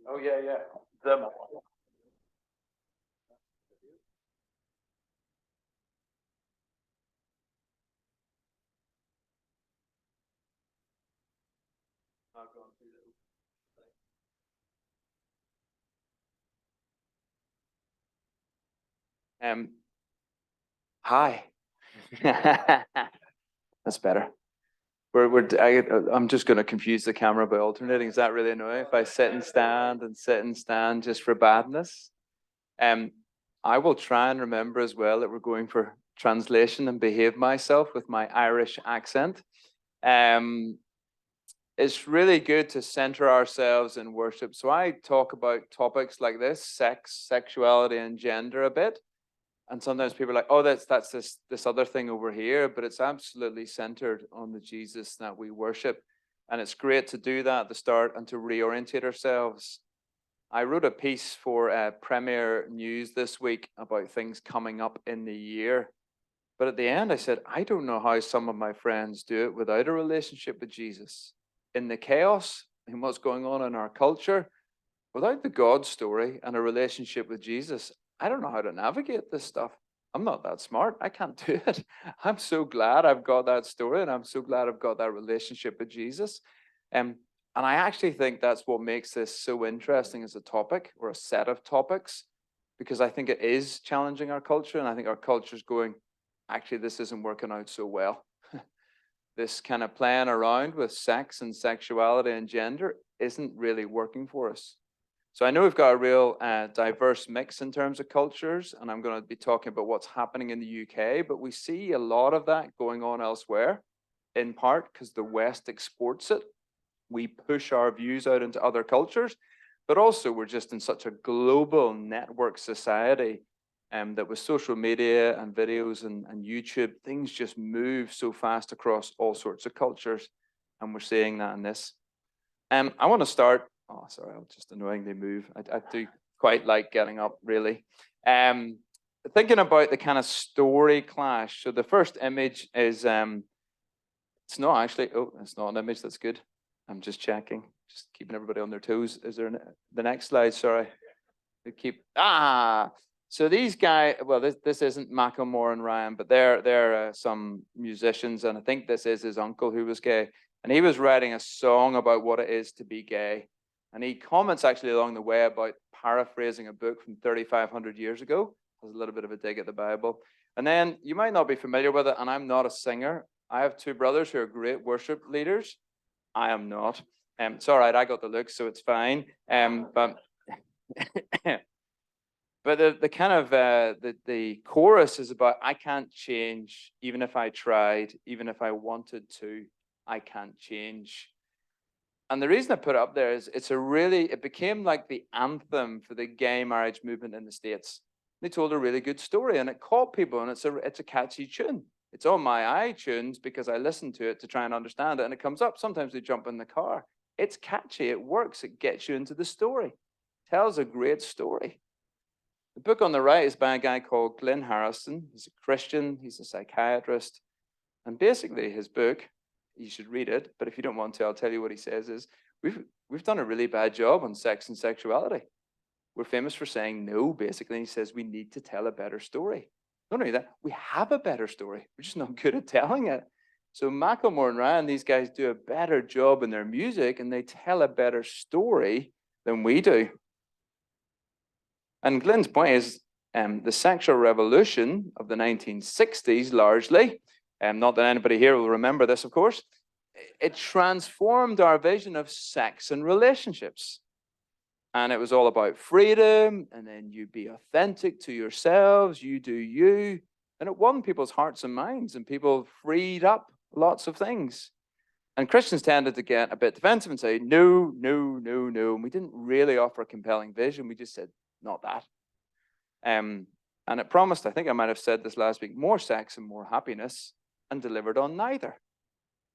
Oh yeah, yeah. The hi. That's better. I'm just going to confuse the camera by alternating. Is that really annoying? If I sit and stand and sit and stand just for badness? Um, I will try and remember as well that we're going for translation and behave myself with my Irish accent. Um, it's really good to center ourselves in worship. So I talk about topics like this, sex, sexuality, and gender a bit. And sometimes people are like, oh, that's this other thing over here, but it's absolutely centered on the Jesus that we worship. And it's great to do that at the start and to reorientate ourselves. I wrote a piece for Premier News this week about things coming up in the year. But at the end, I said, I don't know how some of my friends do it without a relationship with Jesus. In the chaos and what's going on in our culture, without the God story and a relationship with Jesus, I don't know how to navigate this stuff. I'm not that smart. I can't do it. I'm so glad I've got that story and I'm so glad I've got that relationship with Jesus. And I actually think that's what makes this so interesting as a topic or a set of topics, because I think it is challenging our culture. And I think our culture is going, actually, this isn't working out so well. This kind of playing around with sex and sexuality and gender isn't really working for us. So I know we've got a real diverse mix in terms of cultures, and I'm going to be talking about what's happening in the UK, but we see a lot of that going on elsewhere, in part because the West exports it. We push our views out into other cultures, but also we're just in such a global network society that with social media and videos and YouTube, things just move so fast across all sorts of cultures, and we're seeing that in this. I want to start. Oh, sorry, I'll just annoyingly move. I do quite like getting up, really. Thinking about the kind of story clash. So the first image is, it's not actually, oh, it's not an image, that's good. I'm just checking, just keeping everybody on their toes. Is there the next slide? Sorry. So these guys, well, this isn't Macklemore and Ryan, but they're some musicians, and I think this is his uncle who was gay, and he was writing a song about what it is to be gay, and he comments actually along the way about paraphrasing a book from 3,500 years ago. Has a little bit of a dig at the Bible, and then you might not be familiar with it, and I'm not a singer. I have two brothers who are great worship leaders. I am not. It's all right. I got the look, so it's fine. But but the kind of the chorus is about, I can't change, even if I tried, even if I wanted to, I can't change. And the reason I put it up there is it became like the anthem for the gay marriage movement in the States. They told a really good story and it caught people, and it's a catchy tune. It's on my iTunes because I listen to it to try and understand it, and it comes up. Sometimes they jump in the car. It's catchy, it works, it gets you into the story. Tells a great story. The book on the right is by a guy called Glyn Harrison. He's a Christian, he's a psychiatrist. And basically his book, you should read it, but if you don't want to, I'll tell you what he says is, we've done a really bad job on sex and sexuality. We're famous for saying no, basically. And he says we need to tell a better story. Not only that, we have a better story. We're just not good at telling it. So Macklemore and Ryan, these guys do a better job in their music, and they tell a better story than we do. And Glyn's point is the sexual revolution of the 1960s, largely, not that anybody here will remember this, of course, it transformed our vision of sex and relationships. And it was all about freedom, and then you be authentic to yourselves, you do you. And it won people's hearts and minds, and people freed up lots of things. And Christians tended to get a bit defensive and say, no, no, no, no. And we didn't really offer a compelling vision. We just said, not that. And it promised, I think I might have said this last week, more sex and more happiness, and delivered on neither.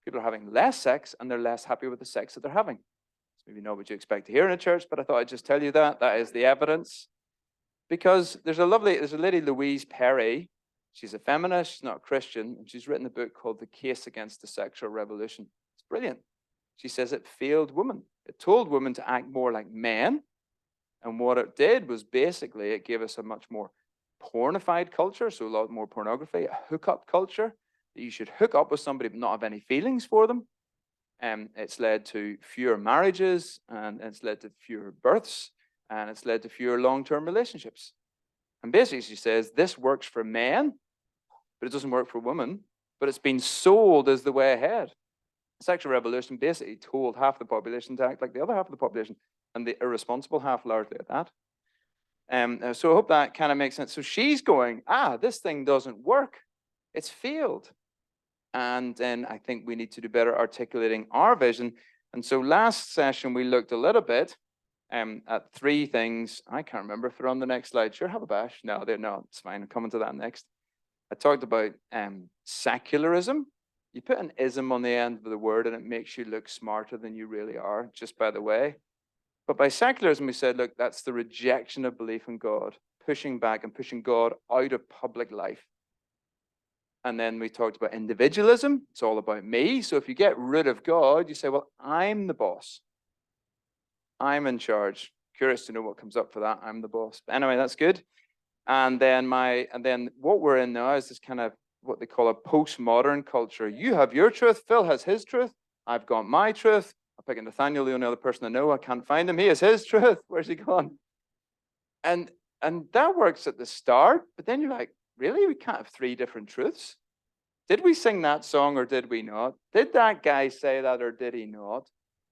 People are having less sex and they're less happy with the sex that they're having. It's maybe not what you expect to hear in a church, but I thought I'd just tell you that. That is the evidence. Because there's a lady, Louise Perry. She's a feminist, she's not a Christian, and she's written a book called The Case Against the Sexual Revolution. It's brilliant. She says it failed women. It told women to act more like men. And what it did was basically it gave us a much more pornified culture, so a lot more pornography, a hookup culture, that you should hook up with somebody but not have any feelings for them. It's led to fewer marriages, and it's led to fewer births, and it's led to fewer long-term relationships. And basically she says this works for men, but it doesn't work for women, but it's been sold as the way ahead. The sexual revolution basically told half the population to act like the other half of the population, and the irresponsible half largely at that. So I hope that kind of makes sense. So she's going, this thing doesn't work. It's failed. And then I think we need to do better articulating our vision. And so last session, we looked a little bit at three things. I can't remember if they're on the next slide. Sure, have a bash. No, they're not. It's fine. I'm coming to that next. I talked about secularism. You put an ism on the end of the word and it makes you look smarter than you really are, just by the way. But by secularism, we said, look, that's the rejection of belief in God, pushing back and pushing God out of public life. And then we talked about individualism. It's all about me. So if you get rid of God, you say, well, I'm the boss. I'm in charge. Curious to know what comes up for that. I'm the boss. But anyway, that's good. And then what we're in now is this kind of what they call a postmodern culture. You have your truth. Phil has his truth. I've got my truth. I'll pick Nathaniel, the only other person I know. I can't find him. He has his truth. Where's he gone? And that works at the start. But then you're like, really? We can't have three different truths? Did we sing that song or did we not? Did that guy say that or did he not?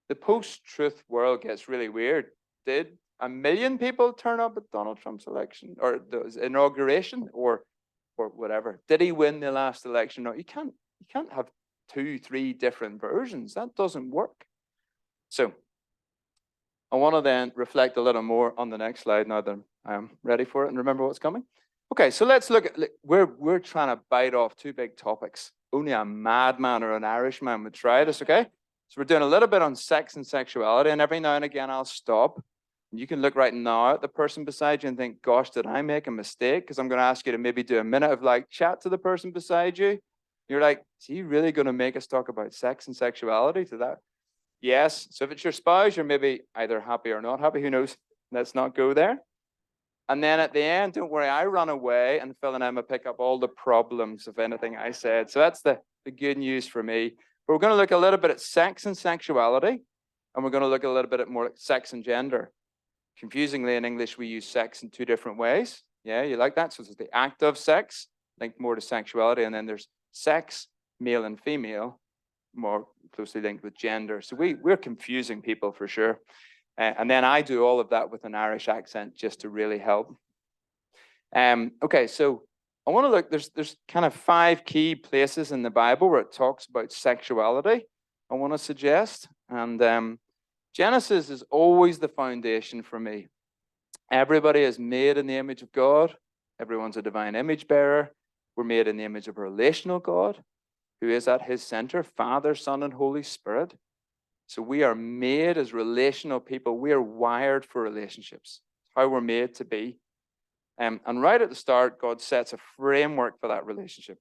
The post-truth world gets really weird. Did 1 million people turn up at Donald Trump's election or the inauguration or whatever? Did he win the last election? No, you can't have 2, 3 different versions. That doesn't work. So I want to then reflect a little more on the next slide now that I'm ready for it and remember what's coming. Okay, so let's look at, we're trying to bite off 2 big topics. Only a madman or an Irishman would try this, okay? So we're doing a little bit on sex and sexuality, and every now and again I'll stop. And you can look right now at the person beside you and think, gosh, did I make a mistake? Because I'm going to ask you to maybe do a minute of chat to the person beside you. You're like, is he really going to make us talk about sex and sexuality to that? Yes. So if it's your spouse, you're maybe either happy or not happy. Who knows? Let's not go there. And then at the end, don't worry, I run away and Phil and Emma pick up all the problems of anything I said. So that's the good news for me. But we're going to look a little bit at sex and sexuality, and we're going to look a little bit at more sex and gender. Confusingly, in English, we use sex in 2 different ways. Yeah, you like that? So there's the act of sex, linked more to sexuality, and then there's sex, male and female, more closely linked with gender. So we're confusing people for sure. And then I do all of that with an Irish accent just to really help. Okay, so I want to look, there's kind of 5 key places in the Bible where it talks about sexuality, I want to suggest. And Genesis is always the foundation for me. Everybody is made in the image of God. Everyone's a divine image bearer. We're made in the image of a relational God who is at his center, Father, Son, and Holy Spirit. So we are made as relational people. We are wired for relationships. It's how we're made to be. And right at the start, God sets a framework for that relationship.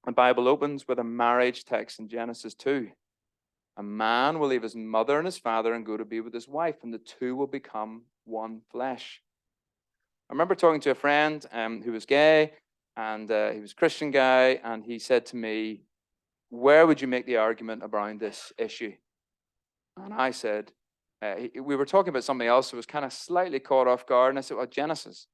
The Bible opens with a marriage text in Genesis 2. A man will leave his mother and his father and go to be with his wife, and the 2 will become one flesh. I remember talking to a friend who was gay, and he was a Christian guy, and he said to me, where would you make the argument around this issue? And I said, we were talking about something else that was kind of slightly caught off guard. And I said, well, Genesis.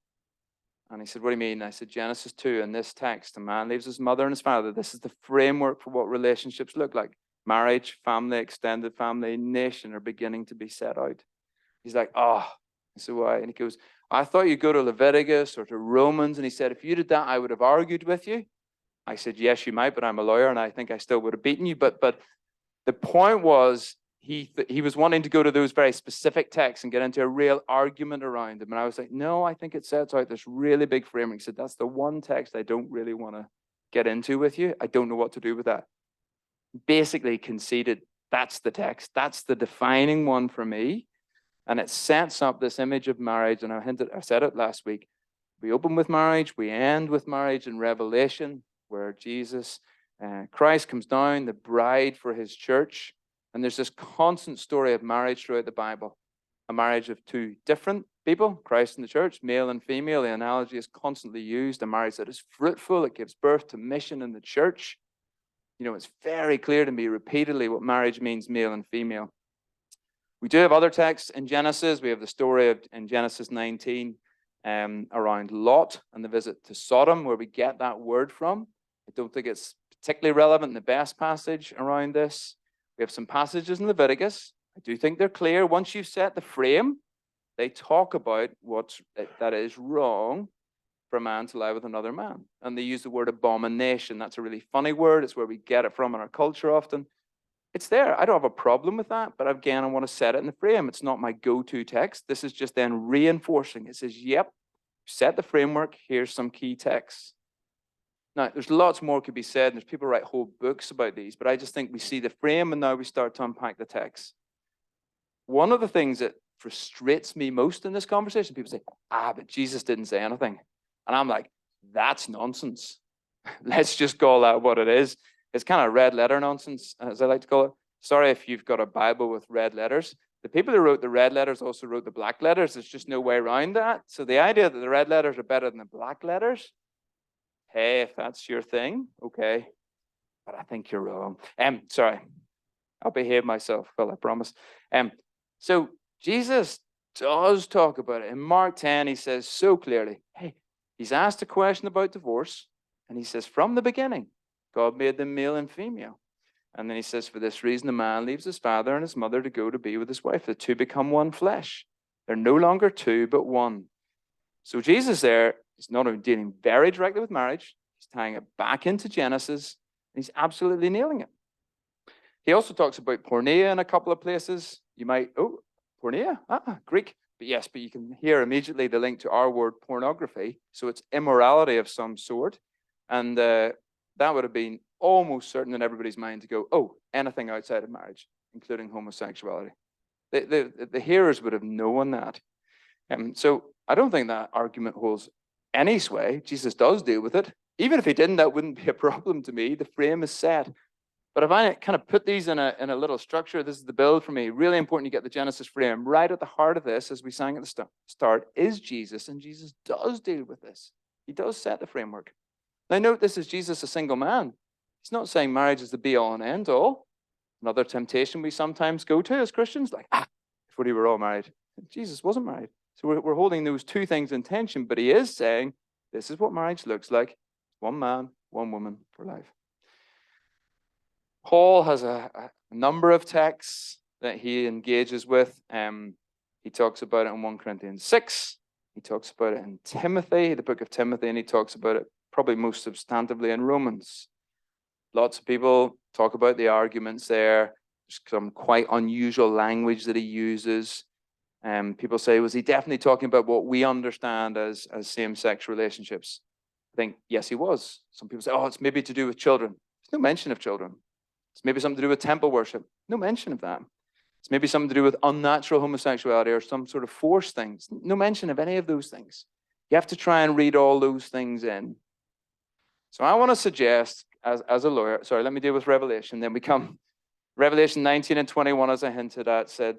And he said, what do you mean? And I said, Genesis 2, in this text, a man leaves his mother and his father. This is the framework for what relationships look like. Marriage, family, extended family, nation are beginning to be set out. He's like, oh. I said, why? And he goes, I thought you'd go to Leviticus or to Romans. And he said, if you did that, I would have argued with you. I said, yes, you might, but I'm a lawyer, and I think I still would have beaten you. But the point was, he was wanting to go to those very specific texts and get into a real argument around them. And I was like, no, I think it sets out this really big framework. He said, that's the one text I don't really want to get into with you. I don't know what to do with that. basically conceded that's the text. That's the defining one for me. And it sets up this image of marriage. And I said it last week. We open with marriage. We end with marriage in Revelation, where Jesus, Christ comes down, the bride for his church. And there's this constant story of marriage throughout the Bible. A marriage of two different people, Christ and the church, male and female. The analogy is constantly used. A marriage that is fruitful. It gives birth to mission in the church. You know, it's very clear to me repeatedly what marriage means, male and female. We do have other texts in Genesis. We have the story in Genesis 19 around Lot and the visit to Sodom, where we get that word from. I don't think it's particularly relevant in the best passage around this. We have some passages in Leviticus. I do think they're clear. Once you've set the frame, they talk about that is wrong for a man to lie with another man. And they use the word abomination. That's a really funny word. It's where we get it from in our culture often. It's there. I don't have a problem with that. But again, I want to set it in the frame. It's not my go-to text. This is just then reinforcing. It says, yep, set the framework. Here's some key texts. Now, there's lots more could be said. And there's people who write whole books about these. But I just think we see the frame and now we start to unpack the text. One of the things that frustrates me most in this conversation, people say, but Jesus didn't say anything. And I'm like, that's nonsense. Let's just call that what it is. It's kind of red letter nonsense, as I like to call it. Sorry if you've got a Bible with red letters. The people who wrote the red letters also wrote the black letters. There's just no way around that. So the idea that the red letters are better than the black letters, hey, if that's your thing, okay. But I think you're wrong. Sorry, I'll behave myself, Phil, I promise. So Jesus does talk about it. In Mark 10, he says so clearly, hey, he's asked a question about divorce, and he says, from the beginning, God made them male and female. And then he says, for this reason, a man leaves his father and his mother to go to be with his wife. The two become one flesh. They're no longer two, but one. So Jesus there is not only dealing very directly with marriage, he's tying it back into Genesis, and he's absolutely nailing it. He also talks about porneia in a couple of places. You might, porneia, Greek. But yes, but you can hear immediately the link to our word pornography. So it's immorality of some sort. And that would have been almost certain in everybody's mind to go, anything outside of marriage, including homosexuality. The hearers would have known that. So I don't think that argument holds any sway. Jesus does deal with it. Even if he didn't, that wouldn't be a problem to me. The frame is set. But if I kind of put these in a little structure, this is the build for me. Really important to get the Genesis frame. Right at the heart of this, as we sang at the start, is Jesus. And Jesus does deal with this. He does set the framework. Now note, this is Jesus, a single man. He's not saying marriage is the be-all and end-all. Another temptation we sometimes go to as Christians, like, if we were all married. Jesus wasn't married. So we're holding those two things in tension, but he is saying, this is what marriage looks like. One man, one woman for life. Paul has a number of texts that he engages with. He talks about it in 1 Corinthians 6. He talks about it in Timothy, the book of Timothy, and he talks about it probably most substantively in Romans. Lots of people talk about the arguments there. There's some quite unusual language that he uses. People say, was he definitely talking about what we understand as same-sex relationships? I think, yes, he was. Some people say, it's maybe to do with children. There's no mention of children. It's maybe something to do with temple worship. No mention of that. It's maybe something to do with unnatural homosexuality or some sort of forced things. No mention of any of those things. You have to try and read all those things in. So I want to suggest, as a lawyer, let me deal with Revelation. Then we come, Revelation 19 and 21, as I hinted at, said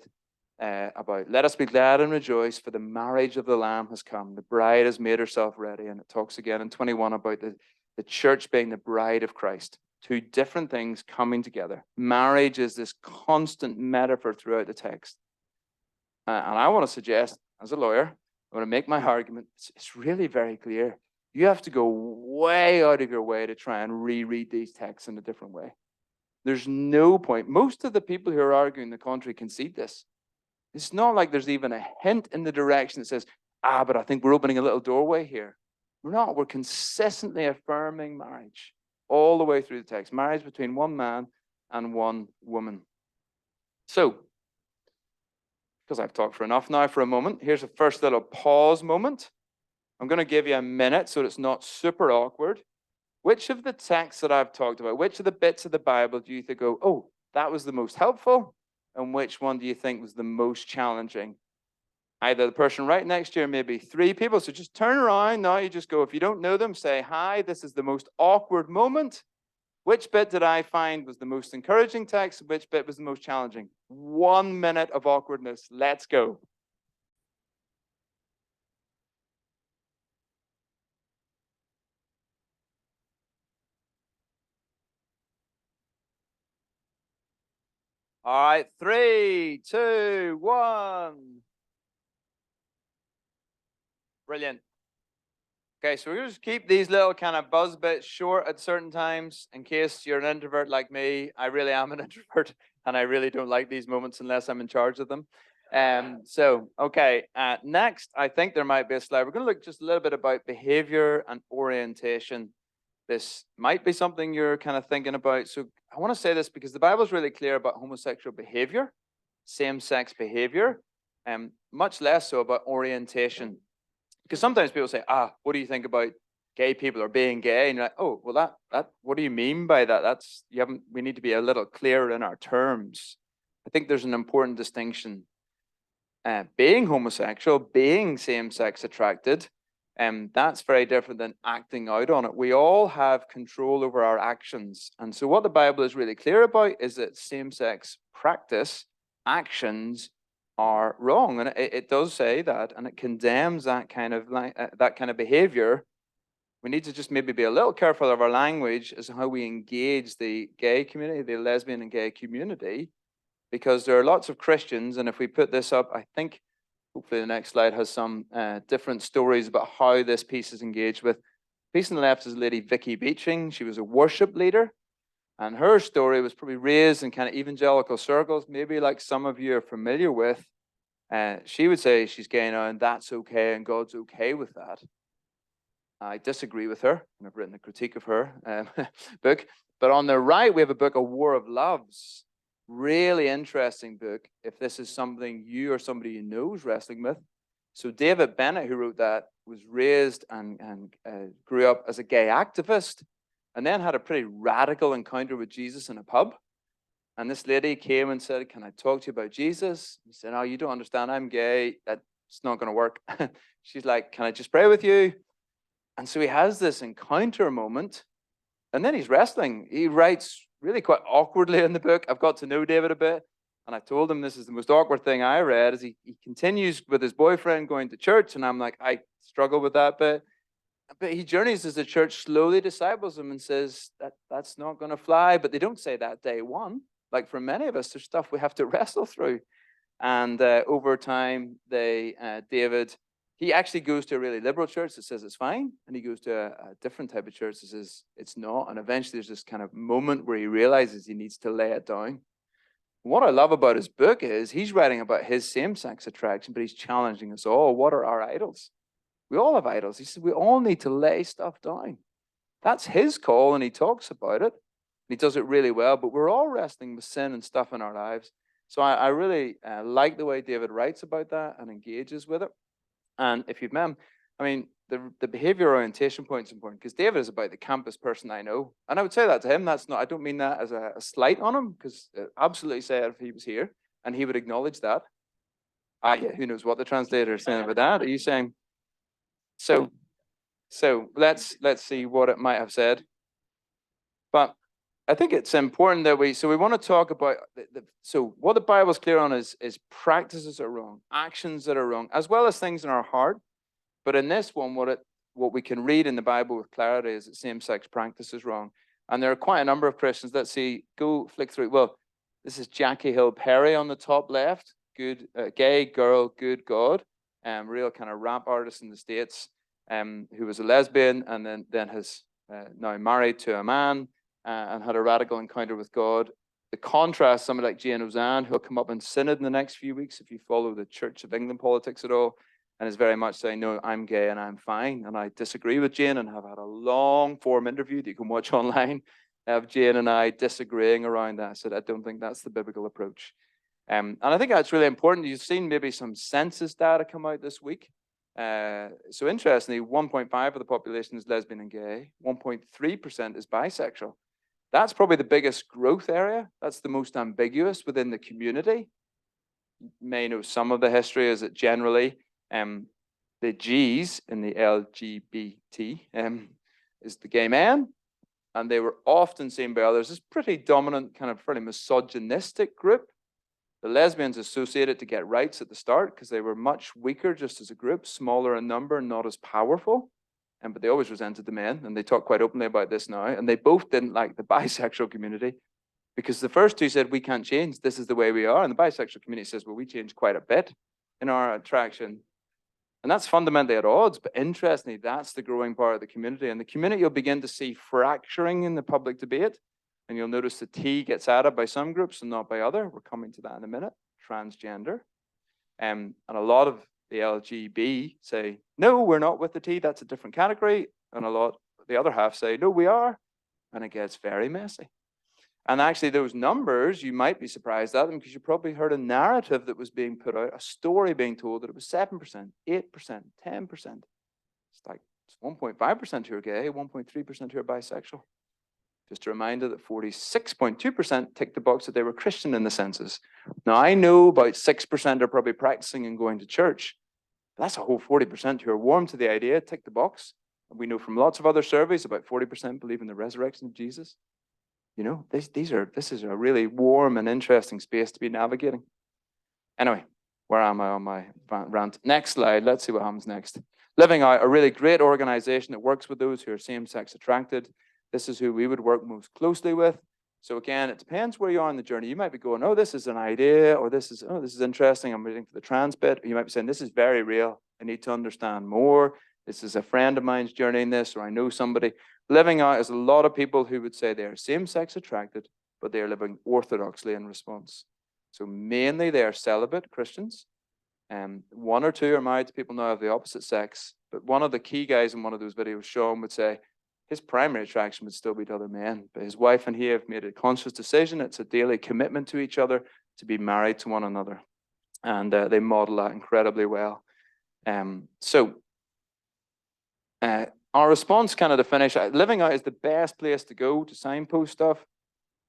about, let us be glad and rejoice, for the marriage of the Lamb has come. The bride has made herself ready. And it talks again in 21 about the church being the bride of Christ. Two different things coming together. Marriage is this constant metaphor throughout the text. And I want to suggest, as a lawyer, I want to make my argument. It's really very clear. You have to go way out of your way to try and reread these texts in a different way. There's no point. Most of the people who are arguing the contrary concede this. It's not like there's even a hint in the direction that says, but I think we're opening a little doorway here. We're not. We're consistently affirming marriage all the way through the text. Marriage between one man and one woman. So, because I've talked for enough now for a moment, here's a first little pause moment. I'm going to give you a minute so it's not super awkward. which of the texts that I've talked about, which of the bits of the Bible do you think, oh, that was the most helpful? And which one do you think was the most challenging? Either the person right next to you, or maybe three people. So just turn around now. You just go, if you don't know them, say, hi, this is the most awkward moment. Which bit did I find was the most encouraging text? Which bit was the most challenging? 1 minute of awkwardness. Let's go. All right, 3, 2, 1. Brilliant. Okay, so we're just keep these little kind of buzz bits short at certain times in case you're an introvert like me. I really am an introvert and I really don't like these moments unless I'm in charge of them. Okay, next, I think there might be a slide. We're going to look just a little bit about behavior and orientation. This might be something you're kind of thinking about. So I want to say this because the Bible is really clear about homosexual behavior, same-sex behavior, and much less so about orientation. Because sometimes people say, what do you think about gay people or being gay? And you're like, oh, well, that what do you mean by that? We need to be a little clearer in our terms. I think there's an important distinction. Being homosexual, being same-sex attracted, that's very different than acting out on it. We all have control over our actions. And so what the Bible is really clear about is that same-sex practice, actions, are wrong, and it does say that, and it condemns that kind of behavior. We need to just maybe be a little careful of our language as to how we engage the gay community, the lesbian and gay community, because there are lots of Christians, and if we put this up, I think hopefully the next slide has some different stories about how this piece is engaged with. Piece on the left is Lady Vicky Beeching. She was a worship leader. And her story was probably raised in kind of evangelical circles, maybe like some of you are familiar with. She would say she's gay now, and that's okay, and God's okay with that. I disagree with her, and I've written a critique of her book. But on the right, we have a book, A War of Loves. Really interesting book, if this is something you or somebody you know is wrestling with. So David Bennett, who wrote that, was raised and grew up as a gay activist, and then had a pretty radical encounter with Jesus in a pub. And this lady came and said, can I talk to you about Jesus? He said, oh, you don't understand, I'm gay. That's not going to work. She's like, can I just pray with you? And so he has this encounter moment, and then he's wrestling. He writes really quite awkwardly in the book. I've got to know David a bit, and I told him this is the most awkward thing I read, as he continues with his boyfriend going to church, and I'm like, I struggle with that bit. But he journeys as the church slowly disciples him and says, that's not going to fly. But they don't say that day one. Like for many of us, there's stuff we have to wrestle through. And over time, David, he actually goes to a really liberal church that says it's fine. And he goes to a different type of church that says it's not. And eventually there's this kind of moment where he realizes he needs to lay it down. What I love about his book is he's writing about his same-sex attraction, but he's challenging us all. What are our idols? We all have idols. He said we all need to lay stuff down. That's his call, and he talks about it. He does it really well, but we're all wrestling with sin and stuff in our lives. So I really like the way David writes about that and engages with it. And if you've met him, I mean, the behavior orientation point is important because David is about the campus person I know. And I would say that to him. That's not, I don't mean that as a slight on him, because absolutely say it if he was here and he would acknowledge that. Yeah, who knows what the translator is saying about that? Are you saying? So let's see what it might have said. But I think it's important that we want to talk about so what the Bible's clear on is practices are wrong, actions that are wrong, as well as things in our heart. But in this one, what we can read in the Bible with clarity is that same-sex practice is wrong. And there are quite a number of Christians. Let's see, go flick through. Well, this is Jackie Hill Perry on the top left. Good, gay girl, good God. Real kind of rap artist in the States, who was a lesbian and then has now married to a man and had a radical encounter with God. The contrast, somebody like Jane Ozanne, who'll come up in synod in the next few weeks if you follow the Church of England politics at all, and is very much saying, no, I'm gay and I'm fine. And I disagree with Jane and have had a long form interview that you can watch online of Jane and I disagreeing around that. I said, I don't think that's the biblical approach. And I think that's really important. You've seen maybe some census data come out this week. So interestingly, 1.5% of the population is lesbian and gay. 1.3% is bisexual. That's probably the biggest growth area. That's the most ambiguous within the community. You may know some of the history is that generally the G's in the LGBT is the gay men, and they were often seen by others as pretty dominant, kind of fairly misogynistic group. The lesbians associated to get rights at the start because they were much weaker just as a group, smaller in number, not as powerful. But they always resented the men, and they talk quite openly about this now. And they both didn't like the bisexual community because the first two said, we can't change. This is the way we are. And the bisexual community says, well, we changed quite a bit in our attraction. And that's fundamentally at odds. But interestingly, that's the growing part of the community. And the community, you'll begin to see fracturing in the public debate. And you'll notice the T gets added by some groups and not by other. We're coming to that in a minute. Transgender. And a lot of the LGB say, no, we're not with the T. That's a different category. And a lot, the other half say, no, we are. And it gets very messy. And actually, those numbers, you might be surprised at them because you probably heard a narrative that was being put out, a story being told that it was 7%, 8%, 10%. It's like it's 1.5% who are gay, 1.3% who are bisexual. Just a reminder that 46.2% ticked the box that they were Christian in the census. Now, I know about 6% are probably practicing and going to church. That's a whole 40% who are warm to the idea, tick the box. And we know from lots of other surveys, about 40% believe in the resurrection of Jesus. You know, this is a really warm and interesting space to be navigating. Anyway, where am I on my rant? Next slide, let's see what happens next. Living Out, a really great organization that works with those who are same-sex attracted. This is who we would work most closely with. So again, it depends where you are on the journey. You might be going, oh, this is an idea, or this is interesting. I'm waiting for the trans bit. Or you might be saying, this is very real. I need to understand more. This is a friend of mine's journey in this, or I know somebody. Living Out is a lot of people who would say they are same-sex attracted, but they are living orthodoxly in response. So mainly they are celibate Christians. One or two are married to people now of the opposite sex. But one of the key guys in one of those videos, Sean, would say, his primary attraction would still be to other men, but his wife and he have made a conscious decision. It's a daily commitment to each other to be married to one another. And they model that incredibly well. Our response kind of to finish, Living Out is the best place to go to signpost stuff.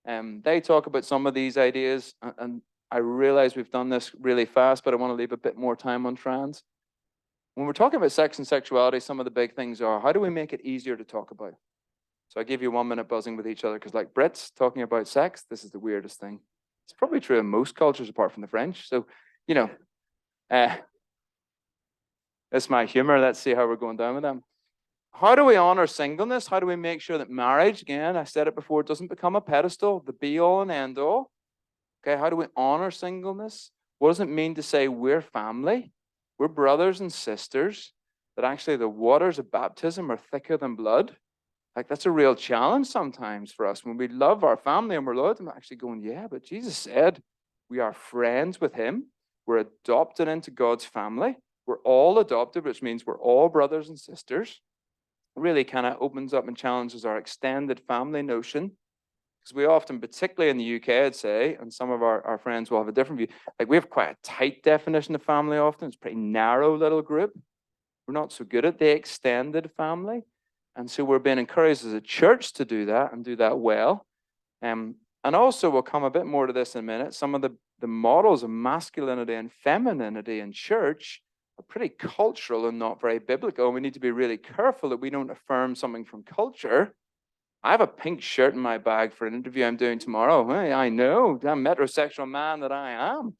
They talk about some of these ideas, and I realize we've done this really fast, but I want to leave a bit more time on trans. When we're talking about sex and sexuality, some of the big things are, how do we make it easier to talk about? So I give you 1 minute buzzing with each other, because like Brits talking about sex, this is the weirdest thing. It's probably true in most cultures apart from the French. So, you know, that's my humor. Let's see how we're going down with them. How do we honor singleness? How do we make sure that marriage, again, I said it before, doesn't become a pedestal, the be all and end all? Okay, how do we honor singleness? What does it mean to say we're family? We're brothers and sisters, that actually the waters of baptism are thicker than blood. Like, that's a real challenge sometimes for us when we love our family and we're loyal to them, actually going, yeah, but Jesus said we are friends with him. We're adopted into God's family. We're all adopted, which means we're all brothers and sisters. It really kind of opens up and challenges our extended family notion. Because we often, particularly in the UK, I'd say, and some of our friends will have a different view, like we have quite a tight definition of family often. It's a pretty narrow little group. We're not so good at the extended family. And so we're being encouraged as a church to do that and do that well. And also, we'll come a bit more to this in a minute, some of the models of masculinity and femininity in church are pretty cultural and not very biblical. We need to be really careful that we don't affirm something from culture. I have a pink shirt in my bag for an interview I'm doing tomorrow. Hey, I know, damn metrosexual man that I am.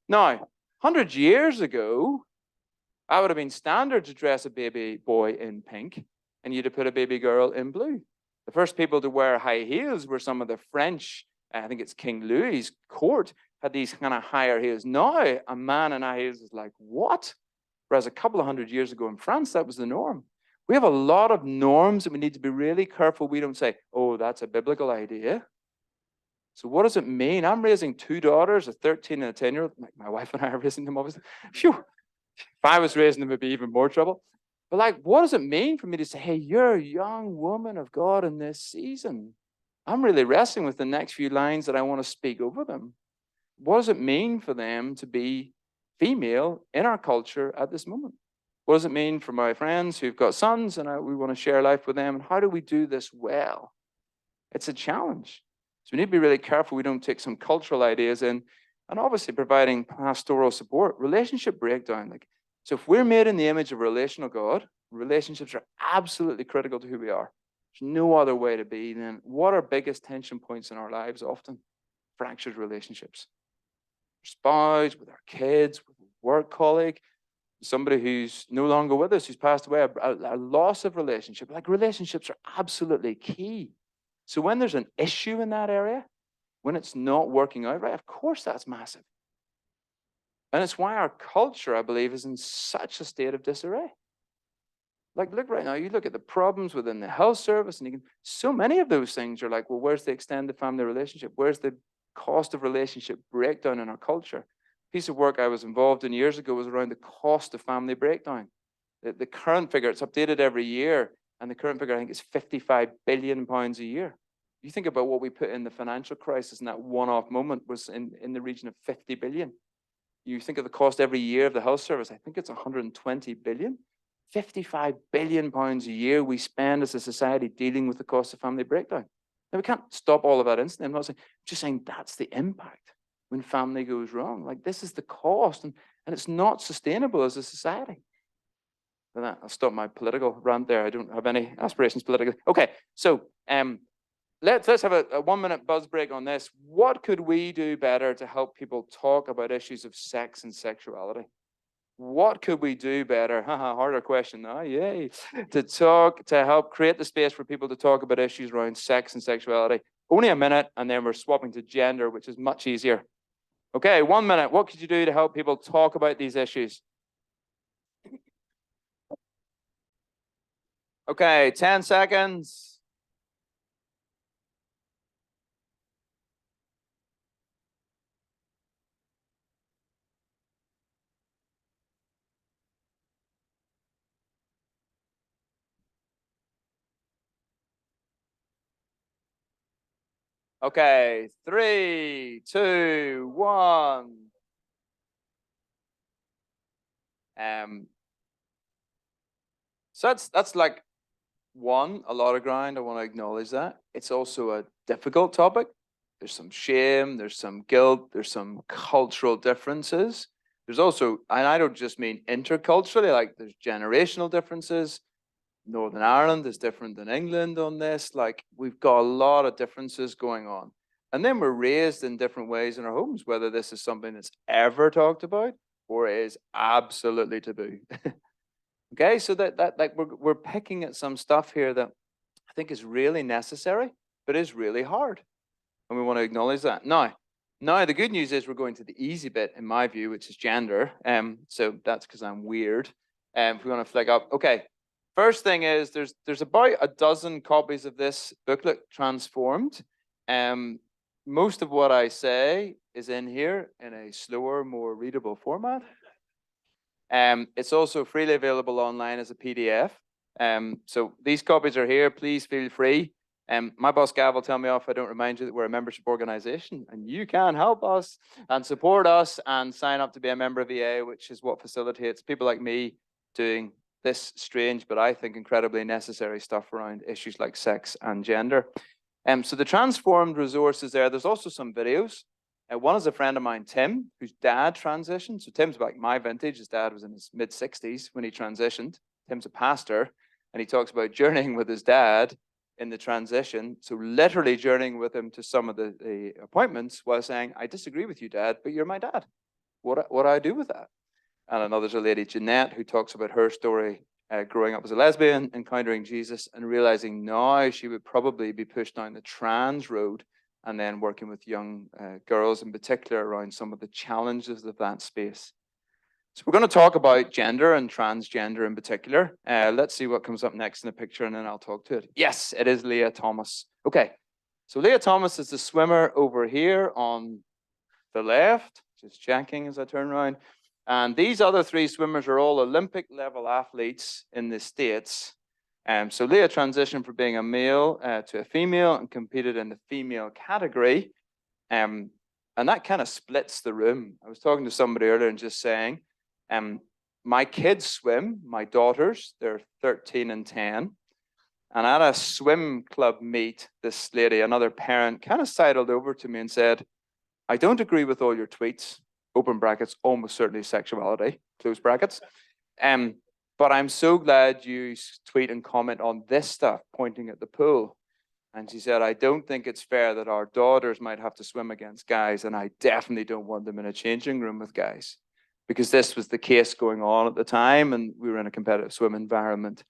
Now, 100 years ago, I would have been standard to dress a baby boy in pink, and you'd have put a baby girl in blue. The first people to wear high heels were some of the French, I think it's King Louis's court, had these kind of higher heels. Now, a man in high heels is like, what? Whereas a couple of 100 years ago in France, that was the norm. We have a lot of norms that we need to be really careful we don't say, oh, that's a biblical idea. So what does it mean? I'm raising two daughters, a 13 and a 10-year-old. My wife and I are raising them, obviously. Phew. If I was raising them, it'd be even more trouble. But like, what does it mean for me to say, hey, you're a young woman of God in this season? I'm really wrestling with the next few lines that I want to speak over them. What does it mean for them to be female in our culture at this moment? What does it mean for my friends who've got sons and we want to share life with them? And how do we do this well? It's a challenge. So we need to be really careful we don't take some cultural ideas in, and obviously providing pastoral support. Relationship breakdown. So if we're made in the image of a relational God, relationships are absolutely critical to who we are. There's no other way to be. Then what are biggest tension points in our lives often? Fractured relationships. Spouse, with our kids, with a work colleague, somebody who's no longer with us, who's passed away, a loss of relationship. Relationships are absolutely key. So when there's an issue in that area, when it's not working out right, of course that's massive. And it's why our culture, I believe, is in such a state of disarray. Look right now, you look at the problems within the health service, and so many of those things are well, where's the extended family relationship? Where's the cost of relationship breakdown in our culture? A piece of work I was involved in years ago was around the cost of family breakdown. The current figure, it's updated every year, and the current figure, I think, is £55 billion a year. You think about what we put in the financial crisis, and that one-off moment was in the region of 50 billion. You think of the cost every year of the health service, I think it's 120 billion. £55 billion a year we spend as a society dealing with the cost of family breakdown. Now, we can't stop all of that instantly. I'm not saying, I'm just saying that's the impact when family goes wrong. This is the cost, and it's not sustainable as a society. With that, I'll stop my political rant there. I don't have any aspirations politically. Okay, so let's have a 1 minute buzz break on this. What could we do better to help people talk about issues of sex and sexuality? What could we do better? Harder question now, yay. To help create the space for people to talk about issues around sex and sexuality. Only a minute, and then we're swapping to gender, which is much easier. Okay, 1 minute. What could you do to help people talk about these issues? Okay, 10 seconds. Okay, 3, 2, 1. So that's like a lot of ground. I want to acknowledge that. It's also a difficult topic. There's some shame, there's some guilt, there's some cultural differences. There's also, and I don't just mean interculturally, there's generational differences. Northern Ireland is different than England on this. We've got a lot of differences going on. And then we're raised in different ways in our homes, whether this is something that's ever talked about or is absolutely taboo. Okay, so we're picking at some stuff here that I think is really necessary, but is really hard. And we want to acknowledge that. Now the good news is we're going to the easy bit, in my view, which is gender. So that's because I'm weird. If we want to flick up, okay. First thing is there's about a dozen copies of this booklet transformed. Most of what I say is in here in a slower, more readable format. It's also freely available online as a PDF. So these copies are here. Please feel free. My boss Gav will tell me off if I don't remind you that we're a membership organization, and you can help us and support us and sign up to be a member of EA, which is what facilitates people like me doing this strange, but I think incredibly necessary stuff around issues like sex and gender. So the transformed resources there, there's also some videos. One is a friend of mine, Tim, whose dad transitioned. So Tim's like my vintage. His dad was in his mid-60s when he transitioned. Tim's a pastor, and he talks about journeying with his dad in the transition. So literally journeying with him to some of the appointments while saying, I disagree with you, Dad, but you're my dad. What do I do with that? And another's a lady, Jeanette, who talks about her story growing up as a lesbian, encountering Jesus, and realizing now she would probably be pushed down the trans road, and then working with young girls in particular around some of the challenges of that space. So we're going to talk about gender and transgender in particular. Let's see what comes up next in the picture, and then I'll talk to it. Yes, it is Leah Thomas. Okay, so Leah Thomas is the swimmer over here on the left, just checking as I turn around. And these other three swimmers are all Olympic level athletes in the States. So Leah transitioned from being a male to a female and competed in the female category. And that kind of splits the room. I was talking to somebody earlier and just saying, my kids swim, my daughters, they're 13 and 10. And at a swim club meet, this lady, another parent, kind of sidled over to me and said, I don't agree with all your tweets, open brackets, almost certainly sexuality, close brackets. But I'm so glad you tweet and comment on this stuff, pointing at the pool. And she said, I don't think it's fair that our daughters might have to swim against guys, and I definitely don't want them in a changing room with guys, because this was the case going on at the time, and we were in a competitive swim environment.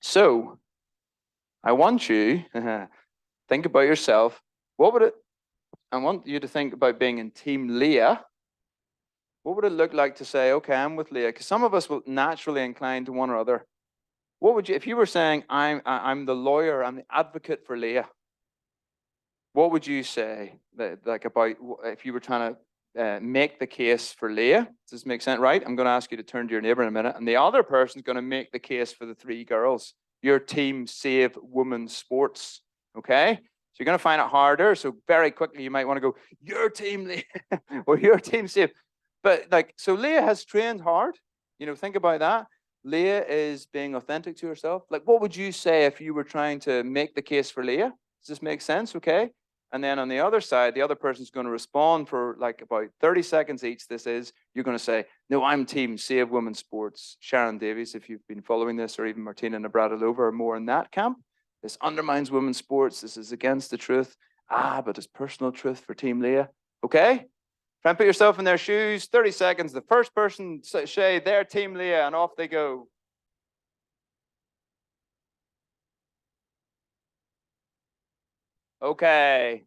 So I want you to think about yourself. What would it, I want you to think about being in Team Leah. What would it look like to say, okay, I'm with Leah? Because some of us will naturally incline to one or other. What would you, if you were saying, I'm the lawyer, I'm the advocate for Leah, what would you say like about if you were trying to make the case for Leah? Does this make sense? Right? I'm going to ask you to turn to your neighbor in a minute, and the other person's going to make the case for the three girls. Your team Save Women's Sports. Okay? So you're going to find it harder. So very quickly, you might want to go, your team Leah, or your team Save. But like, so Leah has trained hard. You know, think about that. Leah is being authentic to herself. Like, what would you say if you were trying to make the case for Leah? Does this make sense? Okay. And then on the other side, the other person's going to respond for like about 30 seconds each. You're going to say, no, I'm team Save Women's Sports. Sharon Davies, if you've been following this, or even Martina Navratilova are more in that camp. This undermines women's sports. This is against the truth. But it's personal truth for Team Leah. Okay? Try and put yourself in their shoes. 30 seconds. The first person say their Team Leah, and off they go. Okay.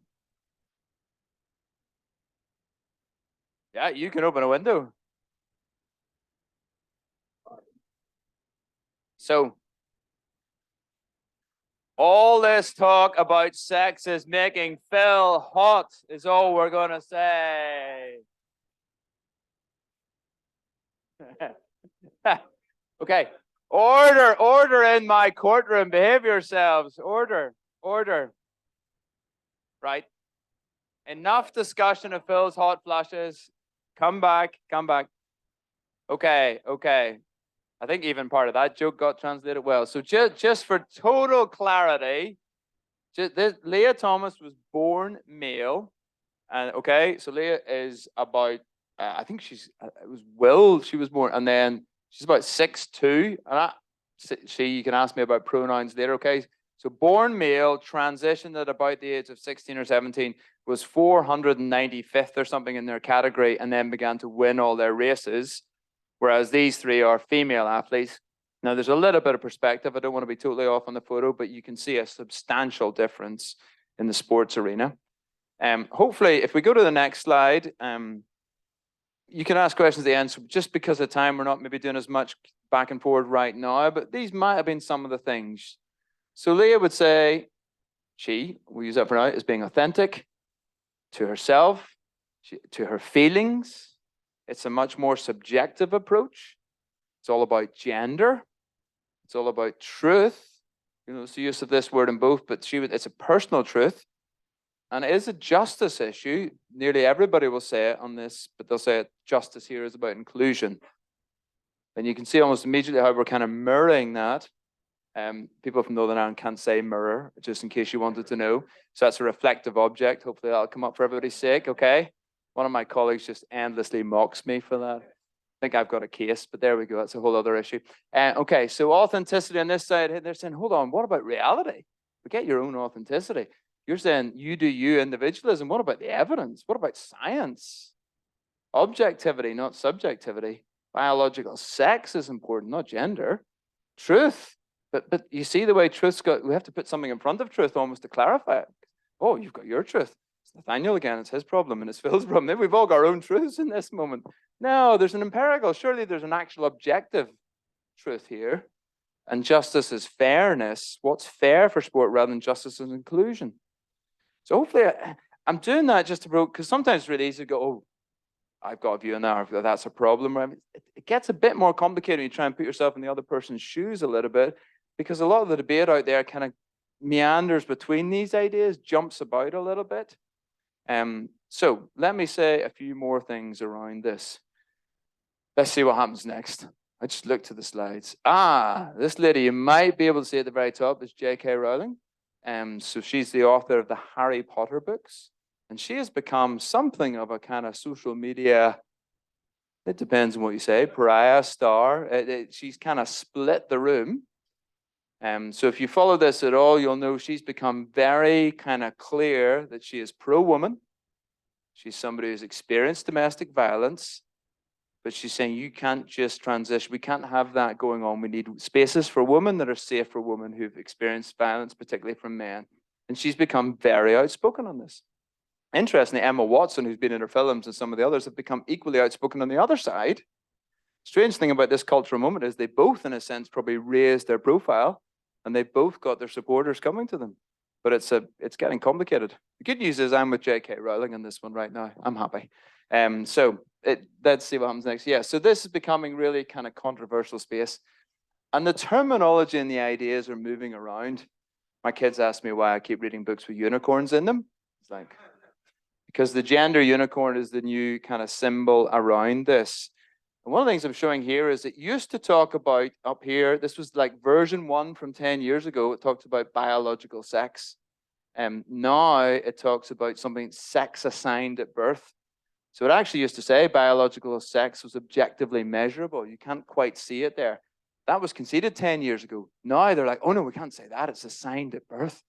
Yeah, you can open a window. So, all this talk about sex is making Phil hot, is all we're going to say. Okay. Order in my courtroom. Behave yourselves. Order. Right. Enough discussion of Phil's hot flushes. Come back. Okay. I think even part of that joke got translated well. So just for total clarity, Leah Thomas was born male. And okay, so Leah is about, I think she was born, and then she's about 6'2". And you can ask me about pronouns later, okay? So born male, transitioned at about the age of 16 or 17, was 495th or something in their category, and then began to win all their races. Whereas these three are female athletes. Now, there's a little bit of perspective. I don't want to be totally off on the photo, but you can see a substantial difference in the sports arena. Hopefully, if we go to the next slide, you can ask questions at the end. So just because of time, we're not maybe doing as much back and forward right now, but these might have been some of the things. So Leah would say, we'll use that for now, is being authentic to herself, to her feelings. It's a much more subjective approach. It's all about gender. It's all about truth. You know, it's the use of this word in both, but it's a personal truth. And it is a justice issue. Nearly everybody will say it on this, but they'll say justice here is about inclusion. And you can see almost immediately how we're kind of mirroring that. People from Northern Ireland can't say mirror, just in case you wanted to know. So that's a reflective object. Hopefully that'll come up for everybody's sake, okay? One of my colleagues just endlessly mocks me for that. I think I've got a case, but there we go. That's a whole other issue. Okay, so authenticity on this side, they're saying, hold on, what about reality? Forget your own authenticity. You're saying you do you individualism. What about the evidence? What about science? Objectivity, not subjectivity. Biological sex is important, not gender. Truth. But you see the way truth's got, we have to put something in front of truth almost to clarify it. Oh, you've got your truth. It's Nathaniel again, it's his problem and it's Phil's problem. Maybe we've all got our own truths in this moment. No, there's an empirical. Surely there's an actual objective truth here. And justice is fairness. What's fair for sport rather than justice is inclusion. So hopefully I'm doing that just to provoke, because sometimes it's really easy to go, oh, I've got a view on that, or that's a problem. It gets a bit more complicated when you try and put yourself in the other person's shoes a little bit, because a lot of the debate out there kind of meanders between these ideas, jumps about a little bit. So let me say a few more things around this. Let's see what happens next. I just looked at the slides. This lady, you might be able to see at the very top, is J.K. Rowling. So she's the author of the Harry Potter books. And she has become something of a kind of social media, it depends on what you say, pariah star. She's kind of split the room. So if you follow this at all, you'll know she's become very kind of clear that she is pro-woman. She's somebody who's experienced domestic violence, but she's saying you can't just transition. We can't have that going on. We need spaces for women that are safe for women who've experienced violence, particularly from men. And she's become very outspoken on this. Interestingly, Emma Watson, who's been in her films, and some of the others have become equally outspoken on the other side. Strange thing about this cultural moment is they both, in a sense, probably raised their profile, and they both got their supporters coming to them. But it's getting complicated. The good news is I'm with J.K. Rowling on this one right now. I'm happy. Let's see what happens next. Yeah, so this is becoming really kind of controversial space. And the terminology and the ideas are moving around. My kids ask me why I keep reading books with unicorns in them. It's like, because the gender unicorn is the new kind of symbol around this. And one of the things I'm showing here is it used to talk about up here, this was like version 1 from 10 years ago, it talked about biological sex. Now it talks about something sex assigned at birth. So it actually used to say biological sex was objectively measurable. You can't quite see it there. That was conceded 10 years ago. Now they're like, oh no, we can't say that. It's assigned at birth.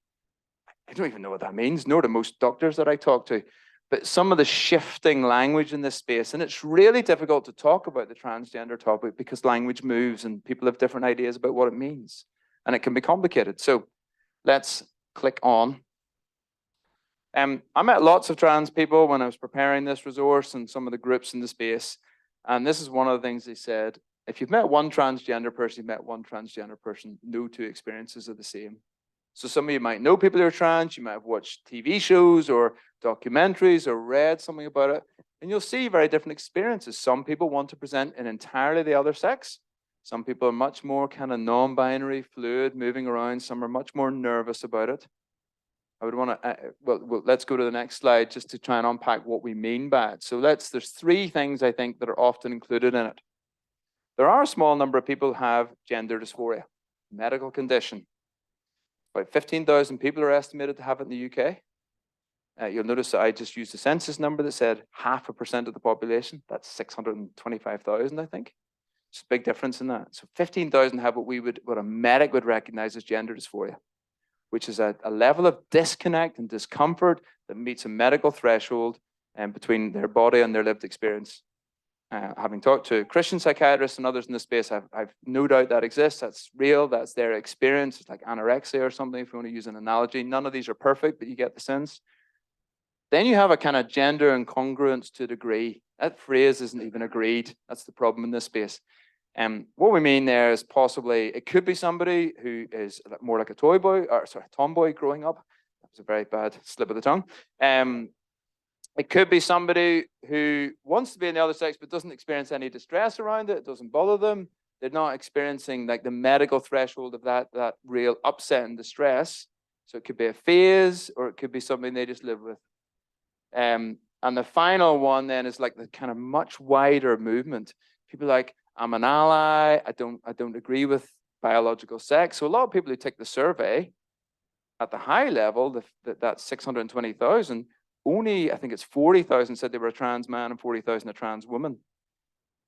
I don't even know what that means, nor do most doctors that I talk to. But some of the shifting language in this space, and it's really difficult to talk about the transgender topic because language moves and people have different ideas about what it means. And it can be complicated. So let's click on. I met lots of trans people when I was preparing this resource and some of the groups in the space. And this is one of the things they said. If you've met one transgender person, you've met one transgender person, no two experiences are the same. So some of you might know people who are trans, you might have watched TV shows or documentaries or read something about it, and you'll see very different experiences. Some people want to present in entirely the other sex. Some people are much more kind of non-binary, fluid, moving around. Some are much more nervous about it. I would want to, well, let's go to the next slide just to try and unpack what we mean by it. So there's 3 things I think that are often included in it. There are a small number of people who have gender dysphoria, medical condition. About 15,000 people are estimated to have it in the UK. You'll notice that I just used a census number that said 0.5% of the population. That's 625,000, I think. It's a big difference in that. So 15,000 have what a medic would recognize as gender dysphoria, which is a level of disconnect and discomfort that meets a medical threshold between their body and their lived experience. Having talked to Christian psychiatrists and others in this space, I've no doubt that exists. That's real. That's their experience. It's like anorexia or something, if you want to use an analogy. None of these are perfect, but you get the sense. Then you have a kind of gender incongruence to a degree. That phrase isn't even agreed. That's the problem in this space. What we mean there is possibly, it could be somebody who is more like a tomboy growing up. That was a very bad slip of the tongue. It could be somebody who wants to be in the other sex but doesn't experience any distress around it. It doesn't bother them. They're not experiencing like the medical threshold of that real upset and distress. So it could be a phase, or it could be something they just live with. And the final one then is like the kind of much wider movement. People like, I'm an ally. I don't agree with biological sex. So a lot of people who take the survey at the high level, that's 620,000. Only, I think it's 40,000 said they were a trans man and 40,000 a trans woman.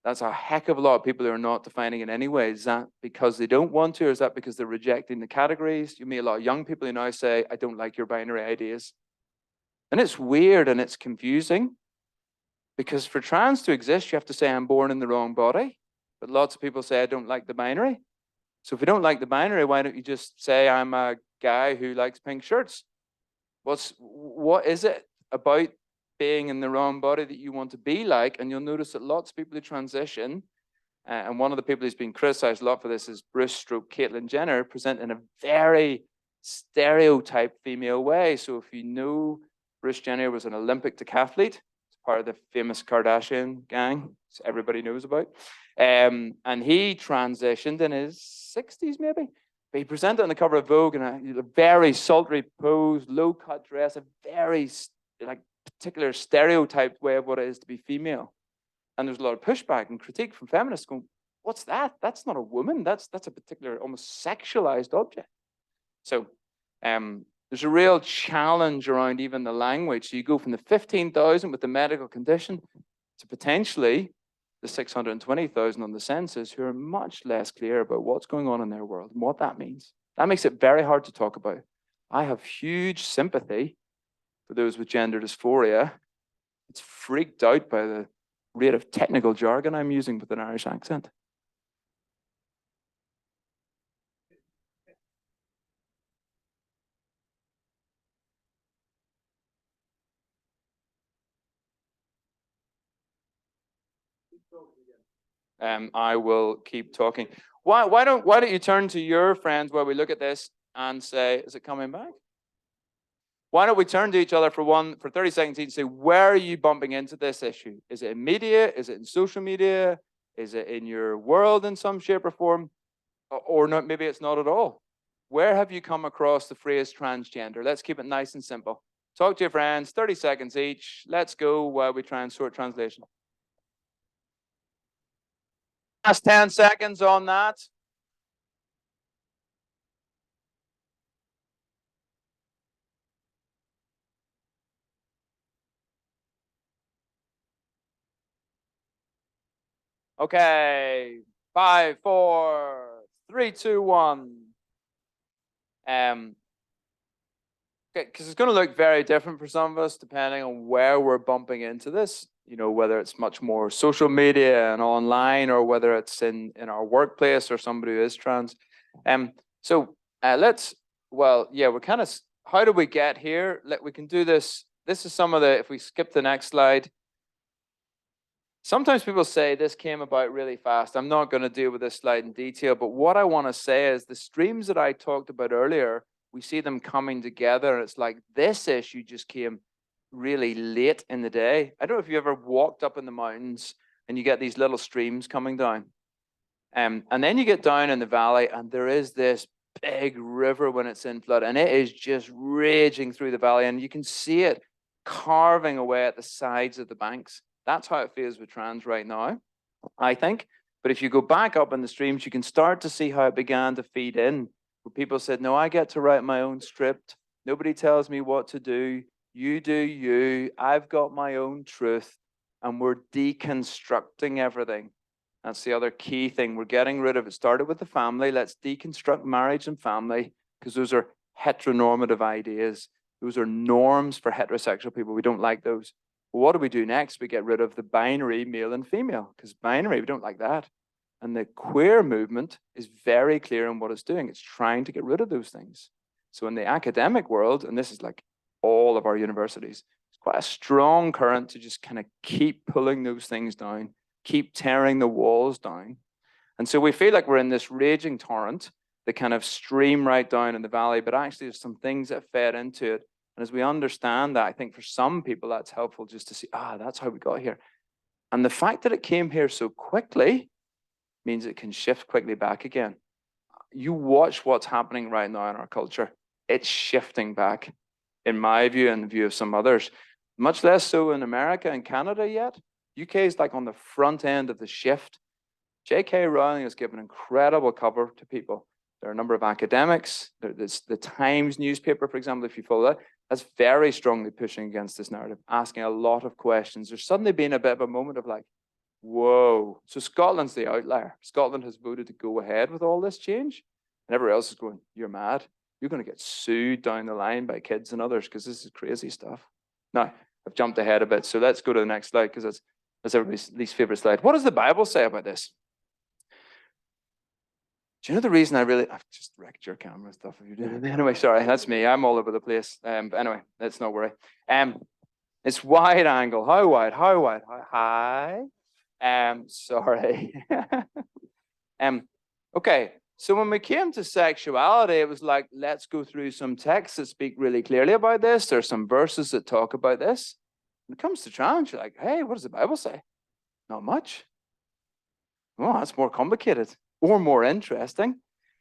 That's a heck of a lot of people who are not defining it anyway. Is that because they don't want to, or is that because they're rejecting the categories? You meet a lot of young people who now say, I don't like your binary ideas. And it's weird and it's confusing, because for trans to exist, you have to say I'm born in the wrong body. But lots of people say I don't like the binary. So if you don't like the binary, why don't you just say I'm a guy who likes pink shirts? What is it about being in the wrong body that you want to be like? And you'll notice that lots of people who transition, and one of the people who's been criticized a lot for this is Bruce Caitlyn Jenner, present in a very stereotyped female way. So if you know, Bruce Jenner was an Olympic decathlete, part of the famous Kardashian gang, so everybody knows about. And he transitioned in his 60s, maybe. But he presented on the cover of Vogue in a very sultry pose, low-cut dress, a very like particular stereotyped way of what it is to be female. And there's a lot of pushback and critique from feminists going, what's that? That's not a woman. That's a particular, almost sexualized object. So there's a real challenge around even the language. So you go from the 15,000 with the medical condition to potentially the 620,000 on the census who are much less clear about what's going on in their world and what that means. That makes it very hard to talk about. I have huge sympathy for those with gender dysphoria. It's freaked out by the rate of technical jargon I'm using with an Irish accent. I will keep talking. Why don't you turn to your friends while we look at this and say, is it coming back? Why don't we turn to each other for 30 seconds each and say, where are you bumping into this issue? Is it in media? Is it in social media? Is it in your world in some shape or form? Or not, maybe it's not at all. Where have you come across the phrase transgender? Let's keep it nice and simple. Talk to your friends, 30 seconds each. Let's go while we try and sort translation. Last 10 seconds on that. Okay, 5, 4, 3, 2, 1. Okay, because it's going to look very different for some of us depending on where we're bumping into this. You know, whether it's much more social media and online, or whether it's in our workplace or somebody who is trans. We're kind of. How do we get here? We can do this. This is some of the. If we skip the next slide. Sometimes people say this came about really fast. I'm not going to deal with this slide in detail, but what I want to say is the streams that I talked about earlier, we see them coming together. And it's like this issue just came really late in the day. I don't know if you ever walked up in the mountains and you get these little streams coming down. And then you get down in the valley and there is this big river when it's in flood and it is just raging through the valley and you can see it carving away at the sides of the banks. That's how it feels with trans right now, I think. But if you go back up in the streams, you can start to see how it began to feed in. Where people said, no, I get to write my own script. Nobody tells me what to do. You do you. I've got my own truth. And we're deconstructing everything. That's the other key thing. We're getting rid of it. Started with the family. Let's deconstruct marriage and family because those are heteronormative ideas. Those are norms for heterosexual people. We don't like those. Well, what do we do next? We get rid of the binary male and female because binary, we don't like that. And the queer movement is very clear in what it's doing. It's trying to get rid of those things. So in the academic world, and this is like all of our universities, it's quite a strong current to just kind of keep pulling those things down, keep tearing the walls down. And so we feel like we're in this raging torrent that kind of stream right down in the valley, but actually there's some things that fed into it. And as we understand that, I think for some people that's helpful just to see, that's how we got here. And the fact that it came here so quickly means it can shift quickly back again. You watch what's happening right now in our culture. It's shifting back, in my view and the view of some others. Much less so in America and Canada yet. UK is like on the front end of the shift. J.K. Rowling has given incredible cover to people. There are a number of academics. There's the Times newspaper, for example, if you follow that, that's very strongly pushing against this narrative, asking a lot of questions. There's suddenly been a bit of a moment of like, whoa. So Scotland's the outlier. Scotland has voted to go ahead with all this change. And everyone else is going, you're mad. You're going to get sued down the line by kids and others because this is crazy stuff. Now, I've jumped ahead a bit. So let's go to the next slide because that's everybody's least favorite slide. What does the Bible say about this? Do you know the reason I've just wrecked your camera stuff? If you did. Anyway, sorry, that's me. I'm all over the place. But anyway, let's not worry. It's wide angle. How wide? How wide? How high? Sorry. Okay. So when we came to sexuality, it was like, let's go through some texts that speak really clearly about this. There's some verses that talk about this. When it comes to trans, you're like, hey, what does the Bible say? Not much. Oh, that's more complicated or more interesting.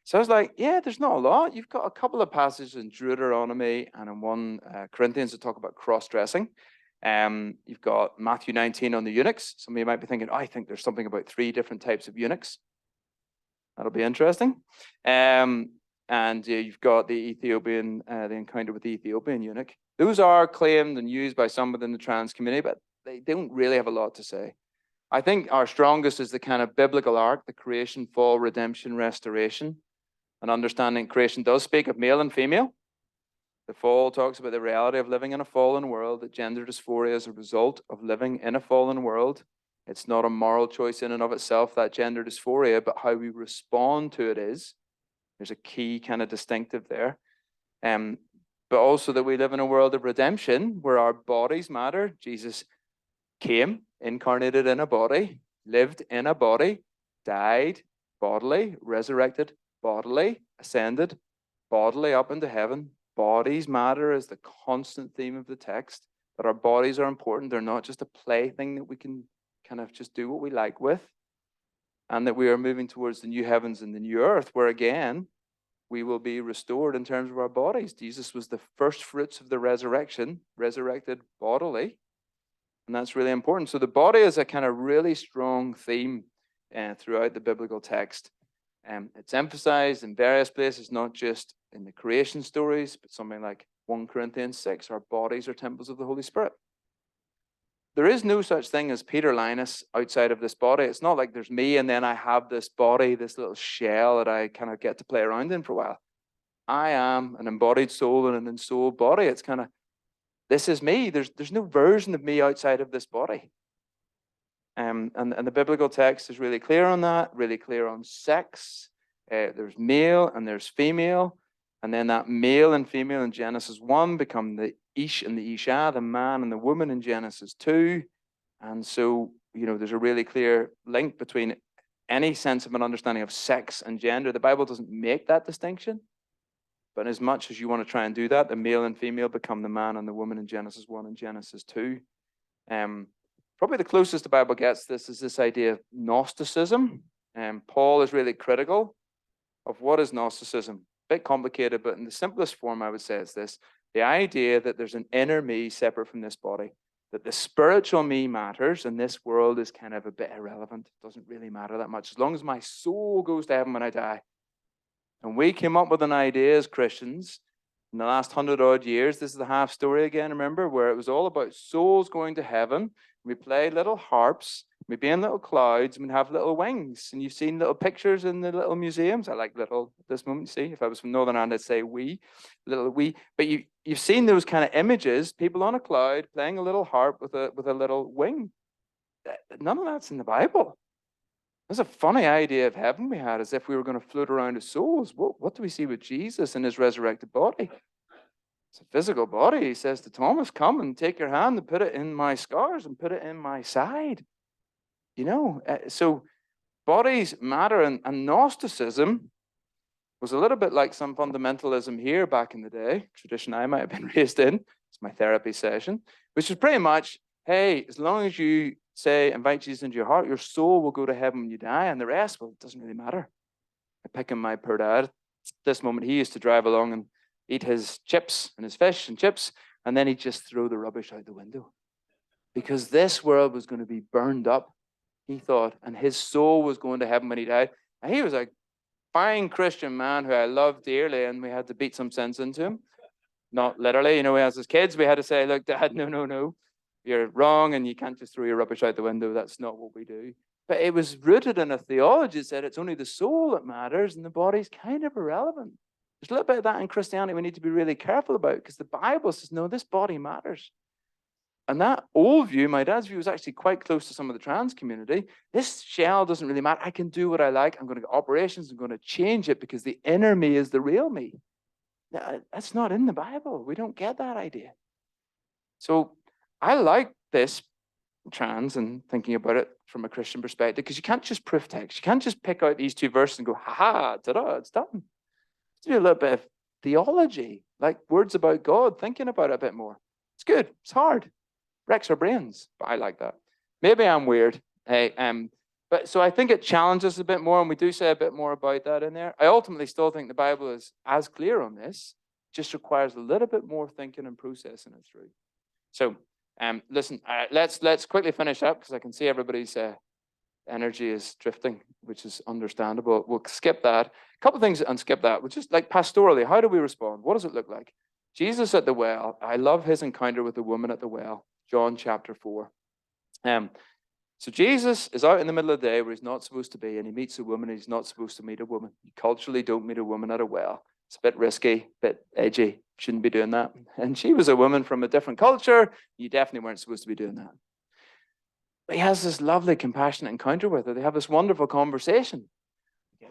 So I was like, yeah, there's not a lot. You've got a couple of passages in Deuteronomy and in 1 Corinthians that talk about cross-dressing. You've got Matthew 19 on the eunuchs. Some of you might be thinking, I think there's something about 3 different types of eunuchs. That'll be interesting. And you've got the encounter with the Ethiopian eunuch. Those are claimed and used by some within the trans community, but they don't really have a lot to say. I think our strongest is the kind of biblical arc, the creation, fall, redemption, restoration. And understanding creation does speak of male and female. The fall talks about the reality of living in a fallen world, that gender dysphoria is a result of living in a fallen world. It's not a moral choice in and of itself, that gender dysphoria, but how we respond to it is. There's a key kind of distinctive there. But also that we live in a world of redemption where our bodies matter. Jesus came, incarnated in a body, lived in a body, died bodily, resurrected bodily, ascended bodily up into heaven. Bodies matter is the constant theme of the text, that our bodies are important. They're not just a plaything that we can kind of just do what we like with, and that we are moving towards the new heavens and the new earth, where again, we will be restored in terms of our bodies. Jesus was the first fruits of the resurrection, resurrected bodily. And that's really important. So the body is a kind of really strong theme throughout the biblical text. It's emphasized in various places, not just in the creation stories, but something like 1 Corinthians 6, our bodies are temples of the Holy Spirit. There is no such thing as Peter Lynas outside of this body. It's not like there's me and then I have this body, this little shell that I kind of get to play around in for a while. I am an embodied soul and an ensouled body. It's kind of, this is me. There's no version of me outside of this body. And the biblical text is really clear on that, really clear on sex. There's male and there's female. And then that male and female in Genesis 1 become the Ish and the Isha, the man and the woman in Genesis 2. And so, there's a really clear link between any sense of an understanding of sex and gender. The Bible doesn't make that distinction. But as much as you want to try and do that, the male and female become the man and the woman in Genesis 1 and Genesis 2. Probably the closest the Bible gets this is this idea of Gnosticism. Paul is really critical of what is Gnosticism. A bit complicated, but in the simplest form, I would say it's this. The idea that there's an inner me separate from this body, that the spiritual me matters, and this world is kind of a bit irrelevant. It doesn't really matter that much. As long as my soul goes to heaven when I die. And we came up with an idea as Christians in the last 100-odd years. This is the half story again, remember, where it was all about souls going to heaven. We play little harps, we'd be in little clouds, and we'd have little wings. And you've seen little pictures in the little museums. I like little at this moment, see. If I was from Northern Ireland, I'd say wee, little wee. But you've seen those kind of images, people on a cloud playing a little harp with a little wing. None of that's in the Bible. There's a funny idea of heaven we had, as if we were going to float around as souls. What do we see with Jesus in his resurrected body? It's a physical body. He says to Thomas, come and take your hand and put it in my scars and put it in my side. So bodies matter, and Gnosticism was a little bit like some fundamentalism here back in the day, tradition I might have been raised in. It's my therapy session, which is pretty much, hey, as long as you invite Jesus into your heart, your soul will go to heaven when you die, and the rest, well, it doesn't really matter. I pick on my poor dad. At this moment, he used to drive along and eat his chips and his fish and chips, and then he'd just throw the rubbish out the window. Because this world was going to be burned up, he thought, and his soul was going to heaven when he died. And he was a fine Christian man who I loved dearly, and we had to beat some sense into him. Not literally, as his kids, we had to say, look, Dad, no. You're wrong, and you can't just throw your rubbish out the window. That's not what we do. But it was rooted in a theology that said it's only the soul that matters, and the body's kind of irrelevant. There's a little bit of that in Christianity we need to be really careful about, because the Bible says, no, this body matters. And that old view, my dad's view, was actually quite close to some of the trans community. This shell doesn't really matter. I can do what I like. I'm going to get operations. I'm going to change it because the inner me is the real me. Now, that's not in the Bible. We don't get that idea. So I like this trans and thinking about it from a Christian perspective, because you can't just proof text. You can't just pick out these two verses and go, ha-ha, ta-da, it's done. Do a little bit of theology, like words about God, thinking about it a bit more. It's good. It's hard. Wrecks our brains, but I like that. Maybe I'm weird. Hey, but so I think it challenges us a bit more, and we do say a bit more about that in there. I ultimately still think the Bible is as clear on this, just requires a little bit more thinking and processing it through. So Listen, let's quickly finish up because I can see everybody's energy is drifting, which is understandable. We'll skip that. A couple of things and skip that, which is like pastorally, how do we respond? What does it look like? Jesus at the well, I love his encounter with the woman at the well, John chapter 4. So Jesus is out in the middle of the day where he's not supposed to be, and he meets a woman, and he's not supposed to meet a woman. You culturally don't meet a woman at a well. It's a bit risky, a bit edgy. Shouldn't be doing that. And she was a woman from a different culture. You definitely weren't supposed to be doing that. But he has this lovely, compassionate encounter with her. They have this wonderful conversation,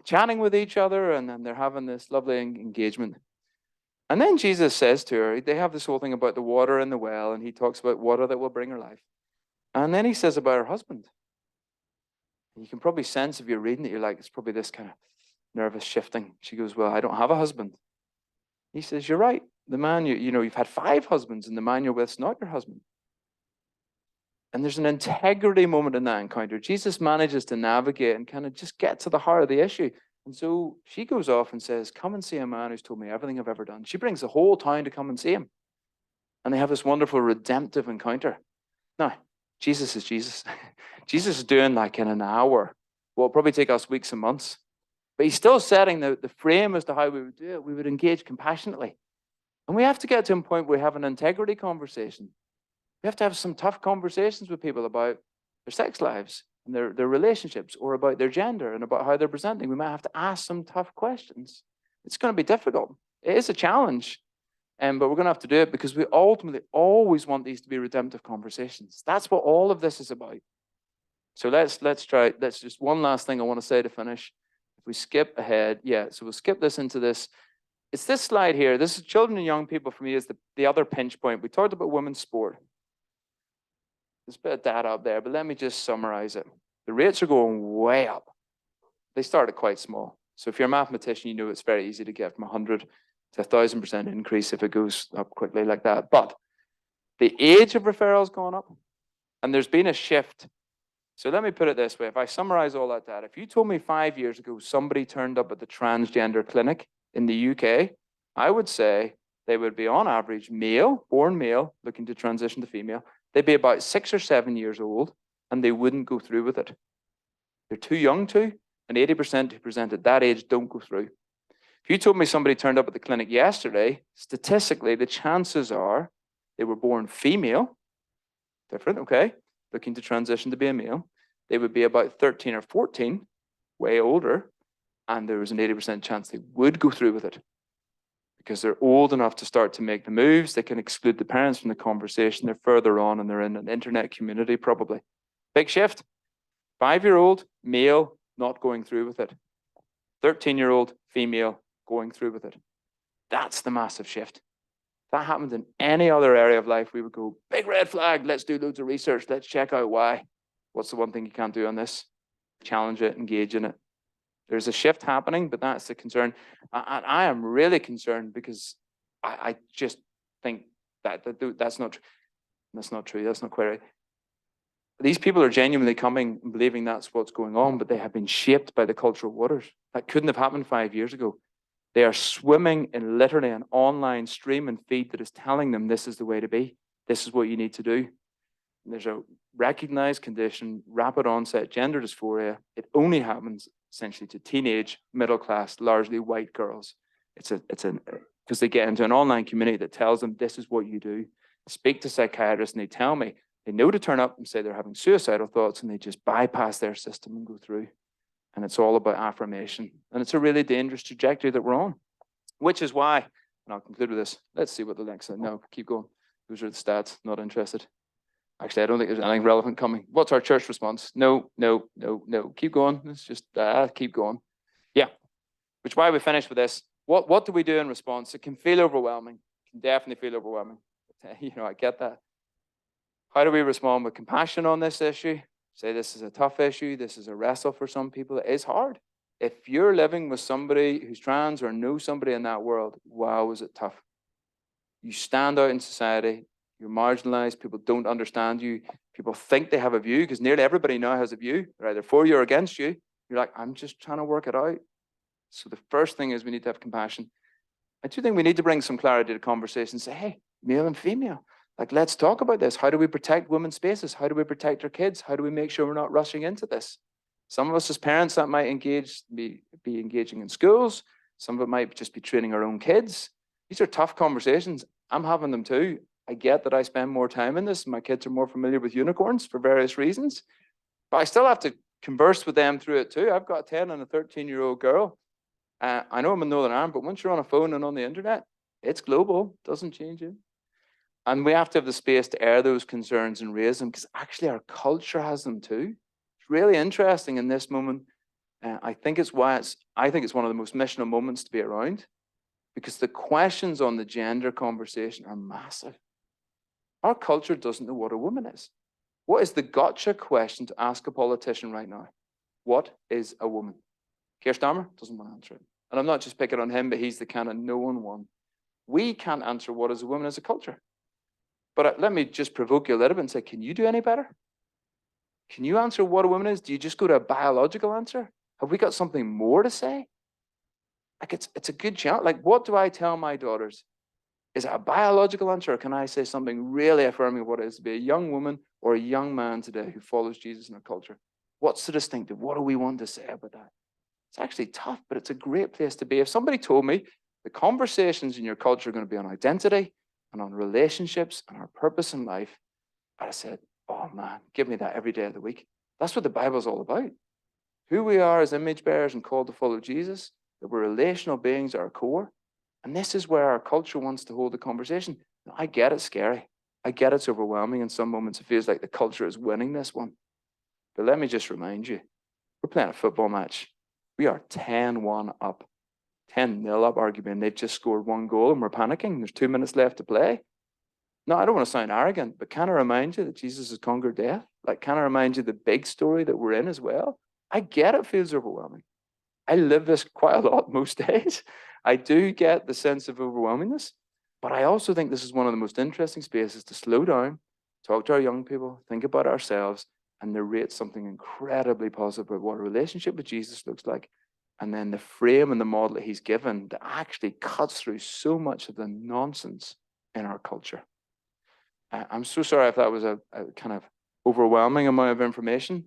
chatting with each other, and then they're having this lovely engagement. And then Jesus says to her, they have this whole thing about the water in the well, and he talks about water that will bring her life. And then he says about her husband. You can probably sense if you're reading it, you're like, it's probably this kind of nervous shifting. She goes, well, I don't have a husband. He says, you're right. The man, you've had 5 husbands, and the man you're with is not your husband. And there's an integrity moment in that encounter. Jesus manages to navigate and kind of just get to the heart of the issue. And so she goes off and says, come and see a man who's told me everything I've ever done. She brings the whole town to come and see him. And they have this wonderful redemptive encounter. Now, Jesus is Jesus. Jesus is doing like in an hour. Well, it'll probably take us weeks and months. But he's still setting the frame as to how we would do it. We would engage compassionately. And we have to get to a point where we have an integrity conversation. We have to have some tough conversations with people about their sex lives and their relationships, or about their gender and about how they're presenting. We might have to ask some tough questions. It's going to be difficult. It is a challenge. But we're going to have to do it because we ultimately always want these to be redemptive conversations. That's what all of this is about. So let's try. That's just one last thing I want to say to finish. If we skip ahead, so we'll skip this into this. It's this slide here. This is children and young people for me is the other pinch point. We talked about women's sport. There's a bit of data up there, but let me just summarize it. The rates are going way up. They started quite small. So if you're a mathematician, you know it's very easy to get from 100 to 1,000% increase if it goes up quickly like that. But the age of referrals has gone up, and there's been a shift. So let me put it this way. If I summarize all that data, if you told me 5 years ago somebody turned up at the transgender clinic in the UK, I would say they would be on average male, born male, looking to transition to female. They'd be about 6 or 7 years old, and they wouldn't go through with it. They're too young to, and 80% who present at that age don't go through. If you told me somebody turned up at the clinic yesterday, statistically, the chances are they were born female, different, okay, looking to transition to be a male. They would be about 13 or 14, way older, and there was an 80% chance they would go through with it because they're old enough to start to make the moves. They can exclude the parents from the conversation. They're further on, and they're in an internet community probably. Big shift. 5-year-old male not going through with it. 13-year-old female going through with it. That's the massive shift. If that happened in any other area of life, we would go, big red flag, let's do loads of research, let's check out why. What's the one thing you can't do on this? Challenge it, engage in it. There's a shift happening, but that's the concern. I am really concerned because I just think that's not true. That's not quite right. These people are genuinely coming and believing that's what's going on, but they have been shaped by the cultural waters. That couldn't have happened 5 years ago. They are swimming in literally an online stream and feed that is telling them this is the way to be. This is what you need to do. And there's a recognized condition, rapid onset gender dysphoria. It only happens essentially to teenage, middle class, largely white girls. It's because they get into an online community that tells them this is what you do. Speak to psychiatrists and they tell me they know to turn up and say they're having suicidal thoughts, and they just bypass their system and go through. And it's all about affirmation. And it's a really dangerous trajectory that we're on, which is why, and I'll conclude with this. Let's see what the next slide. No, keep going. Those are the stats, not interested. Actually, I don't think there's anything relevant coming. What's our church response? No. Keep going. It's just keep going. Yeah, which is why we finish with this. What do we do in response? It can feel overwhelming. It can definitely feel overwhelming. I get that. How do we respond with compassion on this issue? Say this is a tough issue. This is a wrestle for some people. It is hard. If you're living with somebody who's trans or know somebody in that world, wow, is it tough. You stand out in society. You're marginalized. People don't understand you. People think they have a view because nearly everybody now has a view. They're either for you or against you. You're like, I'm just trying to work it out. So the first thing is we need to have compassion. I do think we need to bring some clarity to the conversation and say, hey, male and female. Like, let's talk about this. How do we protect women's spaces? How do we protect our kids? How do we make sure we're not rushing into this? Some of us as parents that might be engaging in schools. Some of it might just be training our own kids. These are tough conversations. I'm having them too. I get that I spend more time in this. My kids are more familiar with unicorns for various reasons, but I still have to converse with them through it too. I've got a 10 and a 13-year-old girl. I know I'm in Northern Ireland, but once you're on a phone and on the internet, it's global. It doesn't change it. And we have to have the space to air those concerns and raise them, because actually our culture has them too. It's really interesting in this moment. I think it's one of the most missional moments to be around, because the questions on the gender conversation are massive. Our culture doesn't know what a woman is. What is the gotcha question to ask a politician right now? What is a woman? Keir Starmer doesn't want to answer it. And I'm not just picking on him, but he's the kind of known one. We can't answer what is a woman as a culture. But let me just provoke you a little bit and say, can you do any better? Can you answer what a woman is? Do you just go to a biological answer? Have we got something more to say? Like, it's a good challenge. Like, what do I tell my daughters? Is it a biological answer, or can I say something really affirming of what it is to be a young woman or a young man today who follows Jesus in our culture? What's the distinctive? What do we want to say about that? It's actually tough, but it's a great place to be. If somebody told me the conversations in your culture are going to be on identity and on relationships and our purpose in life, I'd have said, oh man, give me that every day of the week. That's what the Bible's all about. Who we are as image bearers and called to follow Jesus, that we're relational beings at our core. And this is where our culture wants to hold the conversation. Now, I get it's scary. I get it's overwhelming. In some moments, it feels like the culture is winning this one. But let me just remind you, we're playing a football match. We are 10-1 up, 10-0 up, arguably, and they've just scored one goal and we're panicking. There's 2 minutes left to play. No, I don't want to sound arrogant, but can I remind you that Jesus has conquered death? Like, can I remind you the big story that we're in as well? I get it feels overwhelming. I live this quite a lot most days. I do get the sense of overwhelmingness, but I also think this is one of the most interesting spaces to slow down, talk to our young people, think about ourselves, and narrate something incredibly positive about what a relationship with Jesus looks like. And then the frame and the model that he's given that actually cuts through so much of the nonsense in our culture. I'm so sorry if that was a kind of overwhelming amount of information.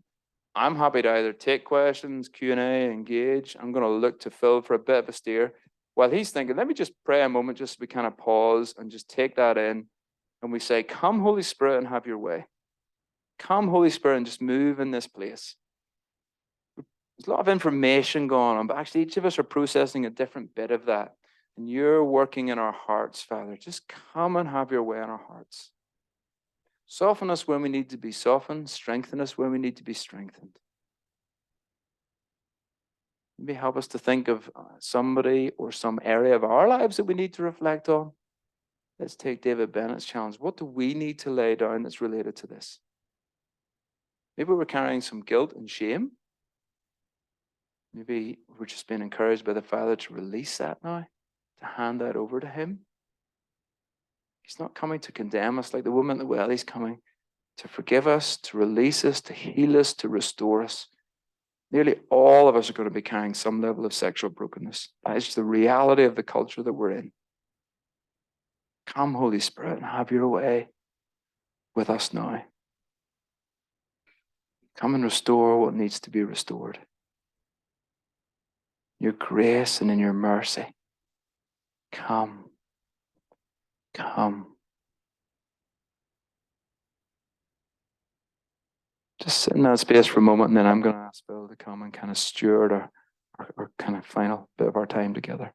I'm happy to either take questions, Q&A, engage. I'm going to look to Phil for a bit of a steer. While he's thinking, let me just pray a moment, just so we kind of pause and just take that in. And we say, come, Holy Spirit, and have your way. Come, Holy Spirit, and just move in this place. There's a lot of information going on, but actually each of us are processing a different bit of that. And you're working in our hearts, Father. Just come and have your way in our hearts. Soften us when we need to be softened. Strengthen us when we need to be strengthened. Maybe help us to think of somebody or some area of our lives that we need to reflect on. Let's take David Bennett's challenge. What do we need to lay down that's related to this? Maybe we're carrying some guilt and shame. Maybe we're just being encouraged by the Father to release that now, to hand that over to him. He's not coming to condemn us like the woman at the well. He's coming to forgive us, to release us, to heal us, to restore us. Nearly all of us are going to be carrying some level of sexual brokenness. That is the reality of the culture that we're in. Come, Holy Spirit, and have your way with us now. Come and restore what needs to be restored. Your grace and in your mercy. Come. Come. Just sit in that space for a moment, and then I'm going to ask Bill to come and kind of steward our kind of final bit of our time together.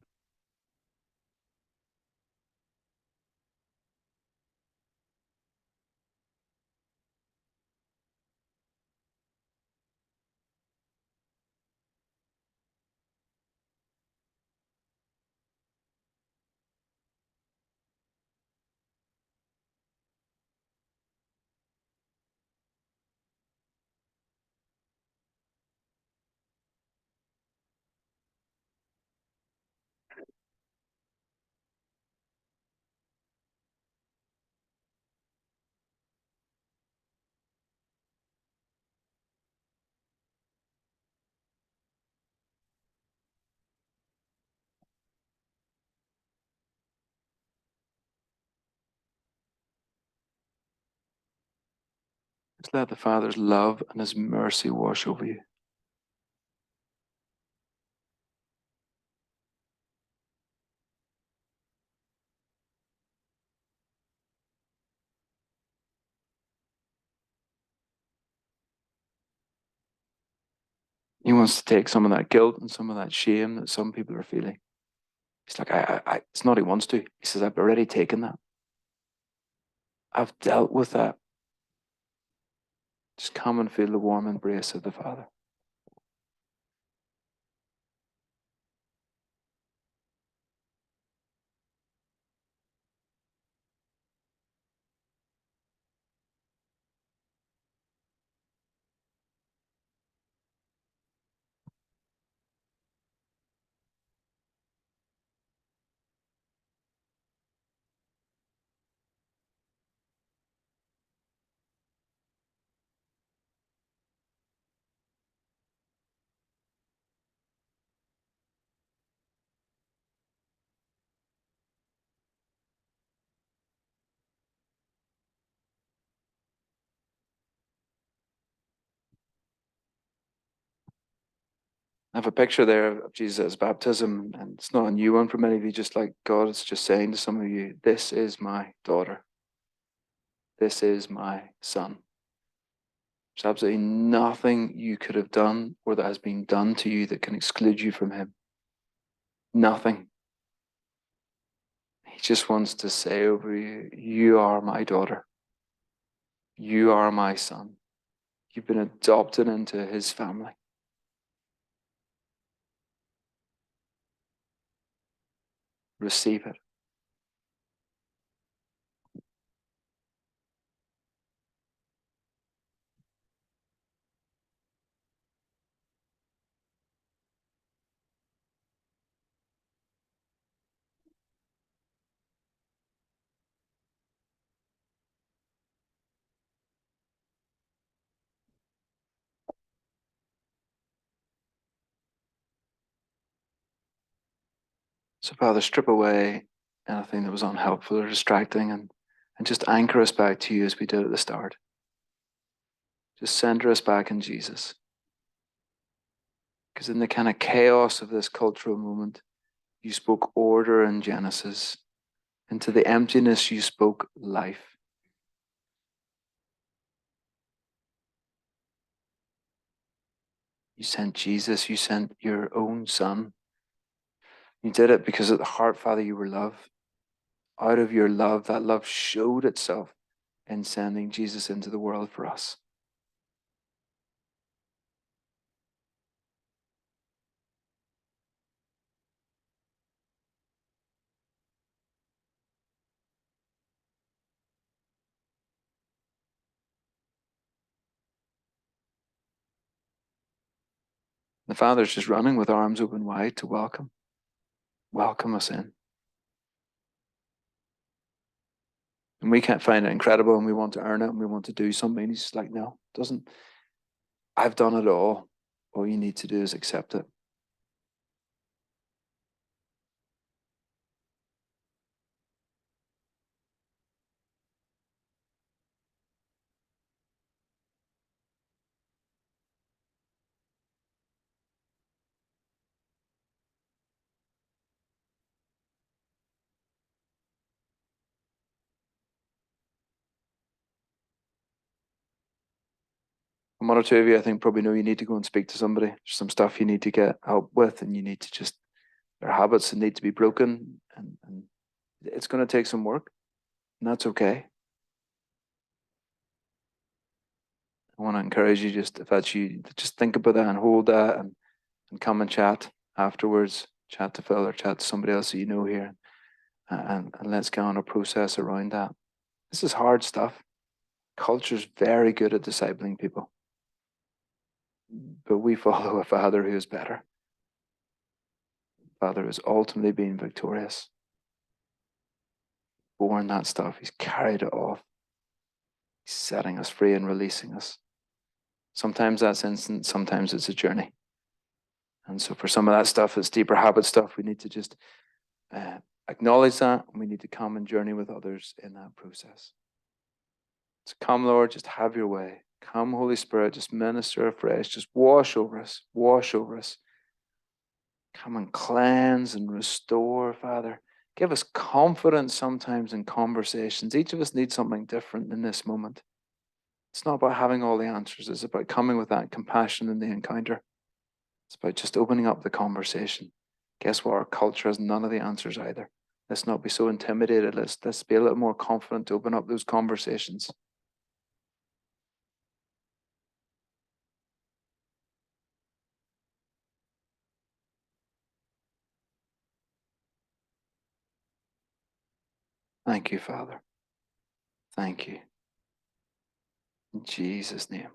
Just let the Father's love and his mercy wash over you. He wants to take some of that guilt and some of that shame that some people are feeling. He's like, it's not he wants to. He says, I've already taken that. I've dealt with that. Just come and feel the warm embrace of the Father. I have a picture there of Jesus' baptism, and it's not a new one for many of you, just like God is just saying to some of you, this is my daughter. This is my son. There's absolutely nothing you could have done or that has been done to you that can exclude you from him. Nothing. He just wants to say over you, you are my daughter. You are my son. You've been adopted into his family. Receive it. So, Father, strip away anything that was unhelpful or distracting and just anchor us back to you as we did at the start. Just center us back in Jesus. Because in the kind of chaos of this cultural moment, you spoke order in Genesis. Into the emptiness, you spoke life. You sent Jesus, you sent your own son. You did it because at the heart, Father, you were love. Out of your love, that love showed itself in sending Jesus into the world for us. The Father's just running with arms open wide to welcome us in. And we can't find it incredible and we want to earn it and we want to do something. He's like, no, doesn't. I've done it all. All you need to do is accept it. And one or two of you, I think, probably know you need to go and speak to somebody. There's some stuff you need to get help with, and you need to just, there are habits that need to be broken, and it's going to take some work, and that's okay. I want to encourage you, just if that's you, just think about that and hold that and come and chat afterwards. Chat to Phil or chat to somebody else that you know here, and let's get on a process around that. This is hard stuff. Culture's very good at discipling people, but we follow a Father who is better. Father has ultimately been victorious. Borne that stuff. He's carried it off. He's setting us free and releasing us. Sometimes that's instant, sometimes it's a journey. And so for some of that stuff, it's deeper habit stuff, we need to just acknowledge that, and we need to come and journey with others in that process. So come, Lord, just have your way. Come, Holy Spirit, just minister afresh, just wash over us, wash over us. Come and cleanse and restore, Father. Give us confidence sometimes in conversations. Each of us needs something different in this moment. It's not about having all the answers. It's about coming with that compassion in the encounter. It's about just opening up the conversation. Guess what? Our culture has none of the answers either. Let's not be so intimidated. Let's be a little more confident to open up those conversations. Thank you, Father. Thank you. In Jesus' name.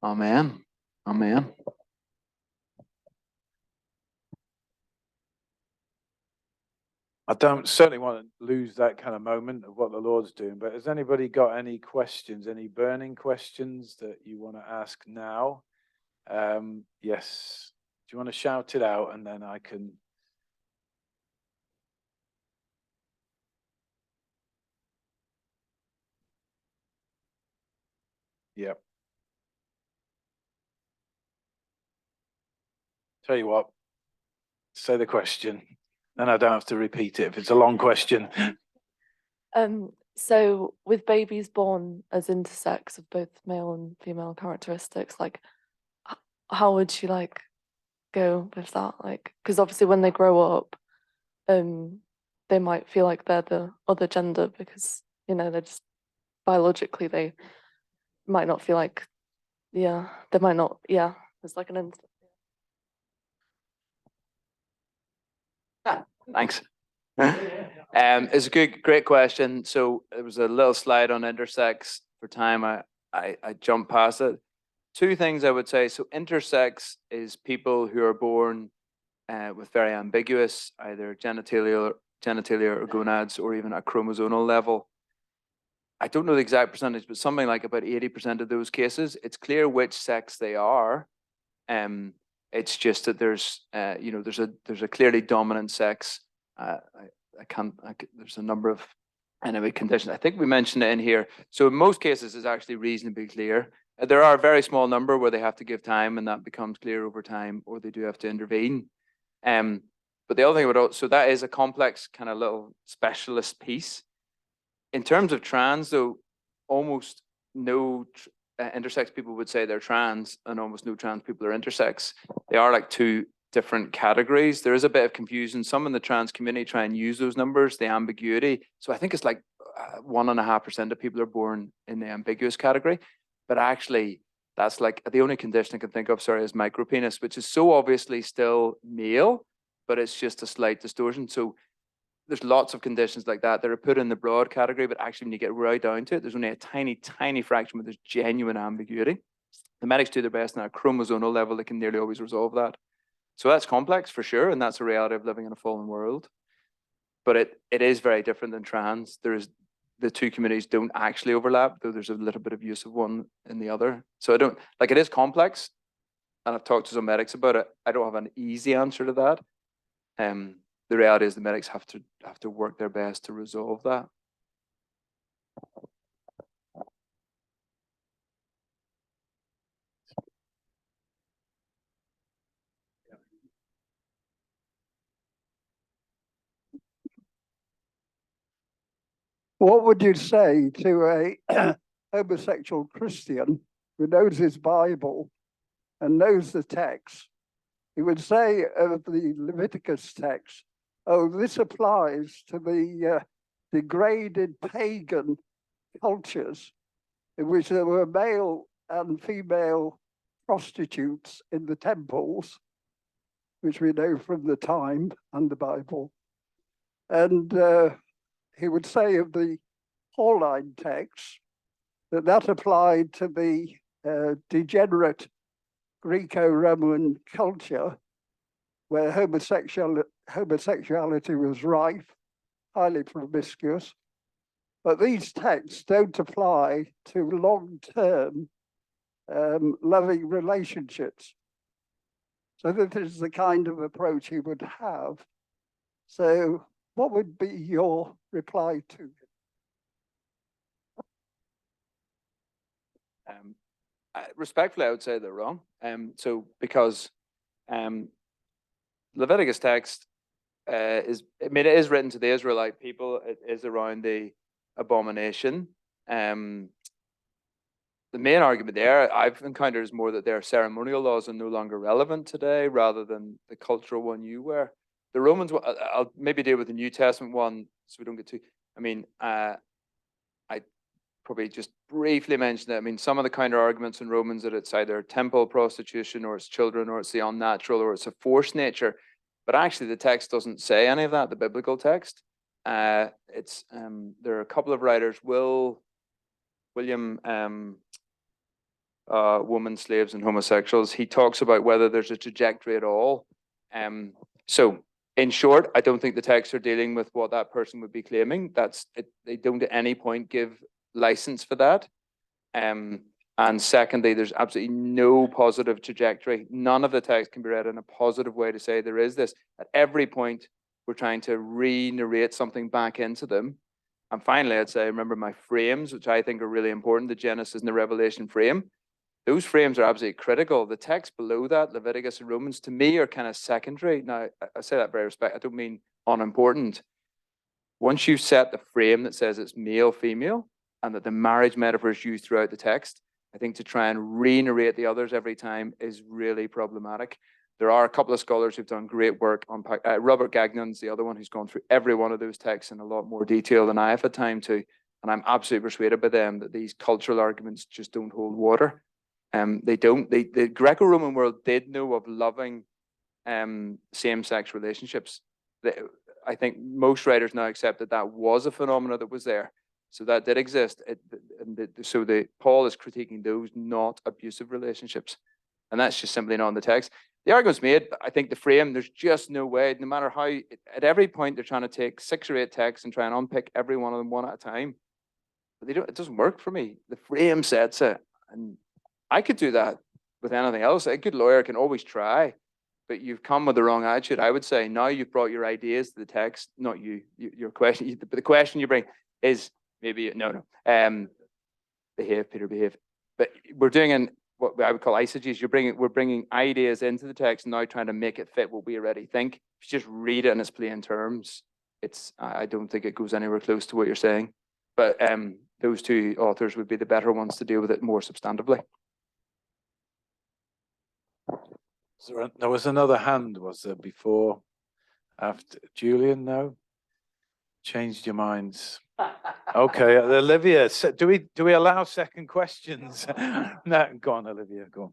Amen. Amen. I don't certainly want to lose that kind of moment of what the Lord's doing, but has anybody got any questions, any burning questions that you want to ask now? Yes. Do you want to shout it out and then I can? Yep. Tell you what, say the question, then I don't have to repeat it if it's a long question. So with babies born as intersex of both male and female characteristics, like how would you like go with that? Like, because obviously when they grow up, they might feel like they're the other gender because, you know, they're just biologically they might not feel like, yeah, they might not, yeah, it's like an Thanks. It's a great question. So there was a little slide on intersex for time. I jumped past it. Two things I would say. So intersex is people who are born with very ambiguous either genitalia or gonads or even a chromosomal level. I don't know the exact percentage, but something like about 80% of those cases, it's clear which sex they are. It's just that there's a clearly dominant sex. There's a number of anyway conditions. I think we mentioned it in here. So in most cases, it's actually reasonably clear. There are a very small number where they have to give time, and that becomes clear over time, or they do have to intervene. But the other thing about so that is a complex kind of little specialist piece. In terms of trans, though, almost no intersex people would say they're trans, and almost no trans people are intersex. They are like two different categories. There is a bit of confusion. Some in the trans community try and use those numbers, the ambiguity. So I think it's like 1.5% of people are born in the ambiguous category. But actually, that's like the only condition I can think of, sorry, is micropenis, which is so obviously still male, but it's just a slight distortion. So there's lots of conditions like that are put in the broad category, but actually when you get right down to it, there's only a tiny, tiny fraction where there's genuine ambiguity. The medics do their best on a chromosomal level, they can nearly always resolve that. So that's complex for sure, and that's a reality of living in a fallen world. But it is very different than trans. The two communities don't actually overlap, though there's a little bit of use of one in the other. So it is complex, and I've talked to some medics about it. I don't have an easy answer to that. The reality is the medics have to work their best to resolve that. What would you say to a homosexual Christian who knows his Bible and knows the text? He would say of the Leviticus text, oh, this applies to the degraded pagan cultures in which there were male and female prostitutes in the temples, which we know from the time and the Bible. And he would say of the Pauline text that applied to the degenerate Greco-Roman culture where homosexuality was rife, highly promiscuous. But these texts don't apply to long-term loving relationships. So that is the kind of approach he would have. So what would be your reply to him? Respectfully, I would say they're wrong. So because Leviticus text I mean, it is written to the Israelite people. It is around the abomination. The main argument there I've encountered is more that their ceremonial laws are no longer relevant today, rather than the cultural one you were. The Romans, I'll maybe deal with the New Testament one, so we don't get too. I mean, I probably just briefly mention it. I mean, some of the counter arguments in Romans that it's either temple prostitution, or it's children, or it's the unnatural, or it's a forced nature. But actually, the text doesn't say any of that. The biblical text. There are a couple of writers, William, women, slaves, and homosexuals. He talks about whether there's a trajectory at all. So, in short, I don't think the texts are dealing with what that person would be claiming. That's it. They don't at any point give license for that. And secondly, there's absolutely no positive trajectory. None of the text can be read in a positive way to say there is this. At every point, we're trying to re-narrate something back into them. And finally, I'd say, remember my frames, which I think are really important, the Genesis and the Revelation frame. Those frames are absolutely critical. The text below that, Leviticus and Romans, to me are kind of secondary. Now, I say that very respect. I don't mean unimportant. Once you've set the frame that says it's male, female, and that the marriage metaphor is used throughout the text, I think to try and re-narrate the others every time is really problematic. There are a couple of scholars who've done great work on Robert Gagnon's the other one who's gone through every one of those texts in a lot more detail than I have had time to. And I'm absolutely persuaded by them that these cultural arguments just don't hold water. They don't. The Greco-Roman world did know of loving same-sex relationships. I think most writers now accept that that was a phenomenon that was there. So that did exist. Paul is critiquing those not abusive relationships. And that's just simply not in the text. The argument's made, I think the frame, there's just no way, no matter how, at every point they're trying to take 6 or 8 texts and try and unpick every one of them one at a time. But it doesn't work for me. The frame sets it. And I could do that with anything else. A good lawyer can always try. But you've come with the wrong attitude. I would say now you've brought your ideas to the text, not your question. But the question you bring is, maybe behave, Peter, behave. But we're doing what I would call eisegesis. We're bringing ideas into the text and now trying to make it fit what we already think. If you just read it in its plain terms, I don't think it goes anywhere close to what you're saying. But those two authors would be the better ones to deal with it more substantively. There was another hand, was there, before, after Julian? No, changed your minds. Okay, Olivia. Do we allow second questions? No, go on, Olivia. Go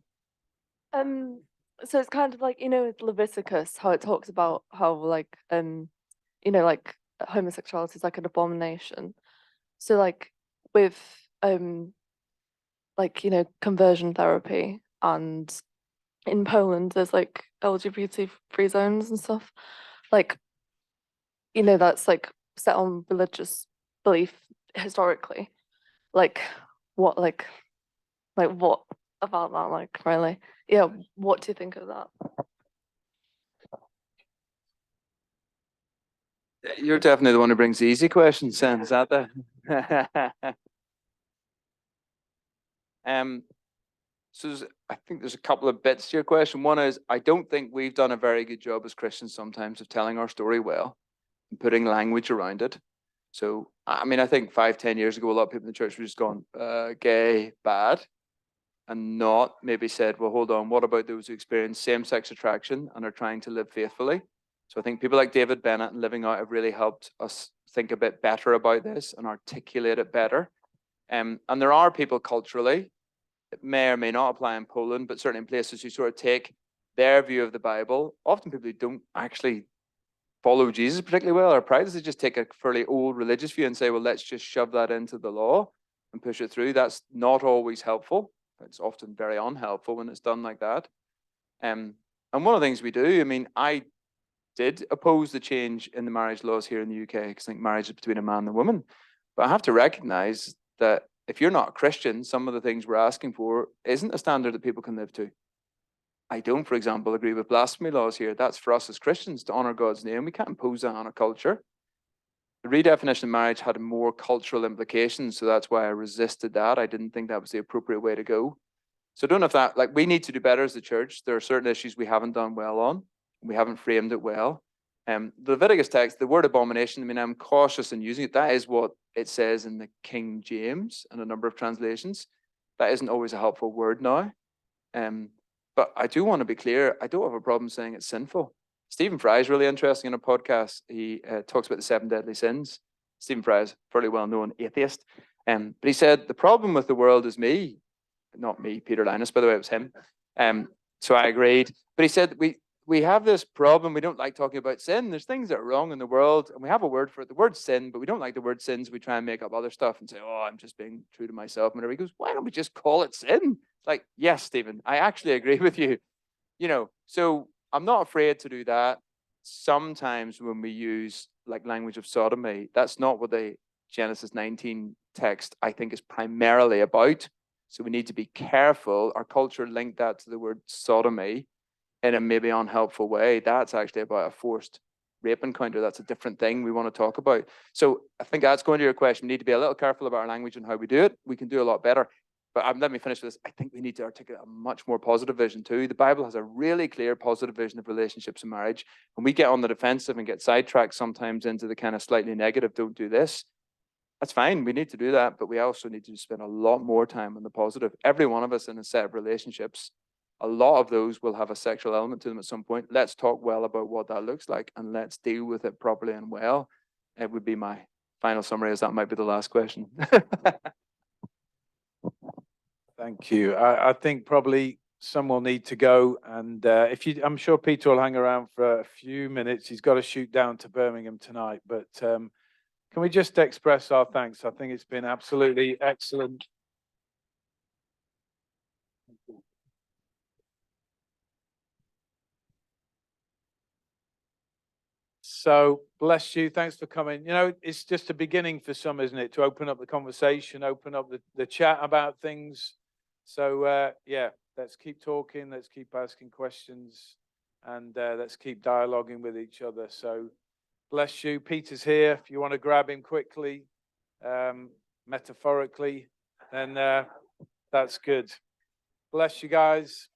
on. So it's kind of like, with Leviticus, how it talks about how like like homosexuality is like an abomination. So like with conversion therapy, and in Poland there's like LGBT free zones and stuff. Like, that's like set on religious belief historically. What about that? Like, really? Yeah, what do you think of that? You're definitely the one who brings the easy questions, Sam. Is that the? So I think there's a couple of bits to your question. One is, I don't think we've done a very good job as Christians sometimes of telling our story well and putting language around it. So, I mean, I think 5-10 years ago, a lot of people in the church were just going, gay, bad, and not maybe said, well, hold on, what about those who experience same-sex attraction and are trying to live faithfully? So I think people like David Bennett and Living Out have really helped us think a bit better about this and articulate it better. And there are people culturally, it may or may not apply in Poland, but certainly in places who sort of take their view of the Bible. Often people who don't actually follow Jesus particularly well or practice, they just take a fairly old religious view and say, well, let's just shove that into the law and push it through. That's not always helpful. It's often very unhelpful when it's done like that. And one of the things we do, I mean, I did oppose the change in the marriage laws here in the UK because I think marriage is between a man and a woman. But I have to recognize that if you're not a Christian, some of the things we're asking for isn't a standard that people can live to. I don't, for example, agree with blasphemy laws here. That's for us as Christians to honor God's name. We can't impose that on a culture. The redefinition of marriage had more cultural implications, so that's why I resisted that. I didn't think that was the appropriate way to go. So I don't know if that, like, we need to do better as a church. There are certain issues we haven't done well on. We haven't framed it well. The Leviticus text, the word abomination, I mean, I'm cautious in using it. That is what it says in the King James and a number of translations. That isn't always a helpful word now. But I do want to be clear, I don't have a problem saying it's sinful. Stephen Fry is really interesting in a podcast. He talks about the 7 deadly sins. Stephen Fry is a fairly well-known atheist. But he said, the problem with the world is me. Not me, Peter Lynas, by the way, it was him. So I agreed. But he said, we have this problem. We don't like talking about sin. There's things that are wrong in the world, and we have a word for it, the word sin, but we don't like the word sins. We try and make up other stuff and say, oh, I'm just being true to myself. And whatever. He goes, why don't we just call it sin? Like, yes, Stephen, I actually agree with you. You know, so I'm not afraid to do that. Sometimes when we use like language of sodomy, that's not what the Genesis 19 text, I think, is primarily about. So we need to be careful. Our culture linked that to the word sodomy in a maybe unhelpful way. That's actually about a forced rape encounter. That's a different thing we want to talk about. So I think that's going to your question. We need to be a little careful about our language and how we do it. We can do a lot better. But let me finish with this. I think we need to articulate a much more positive vision too. The Bible has a really clear positive vision of relationships and marriage. When we get on the defensive and get sidetracked sometimes into the kind of slightly negative, don't do this. That's fine. We need to do that. But we also need to spend a lot more time on the positive. Every one of us in a set of relationships, a lot of those will have a sexual element to them at some point. Let's talk well about what that looks like and let's deal with it properly and well. It would be my final summary, as that might be the last question. Thank you. I think probably some will need to go, and I'm sure Peter will hang around for a few minutes. He's got to shoot down to Birmingham tonight, but can we just express our thanks? I think it's been absolutely excellent. So bless you. Thanks for coming. You know, it's just a beginning for some, isn't it? To open up the conversation, open up the chat about things. So yeah, let's keep talking. Let's keep asking questions, and let's keep dialoguing with each other. So bless you. Peter's here. If you want to grab him quickly, metaphorically, then that's good. Bless you guys.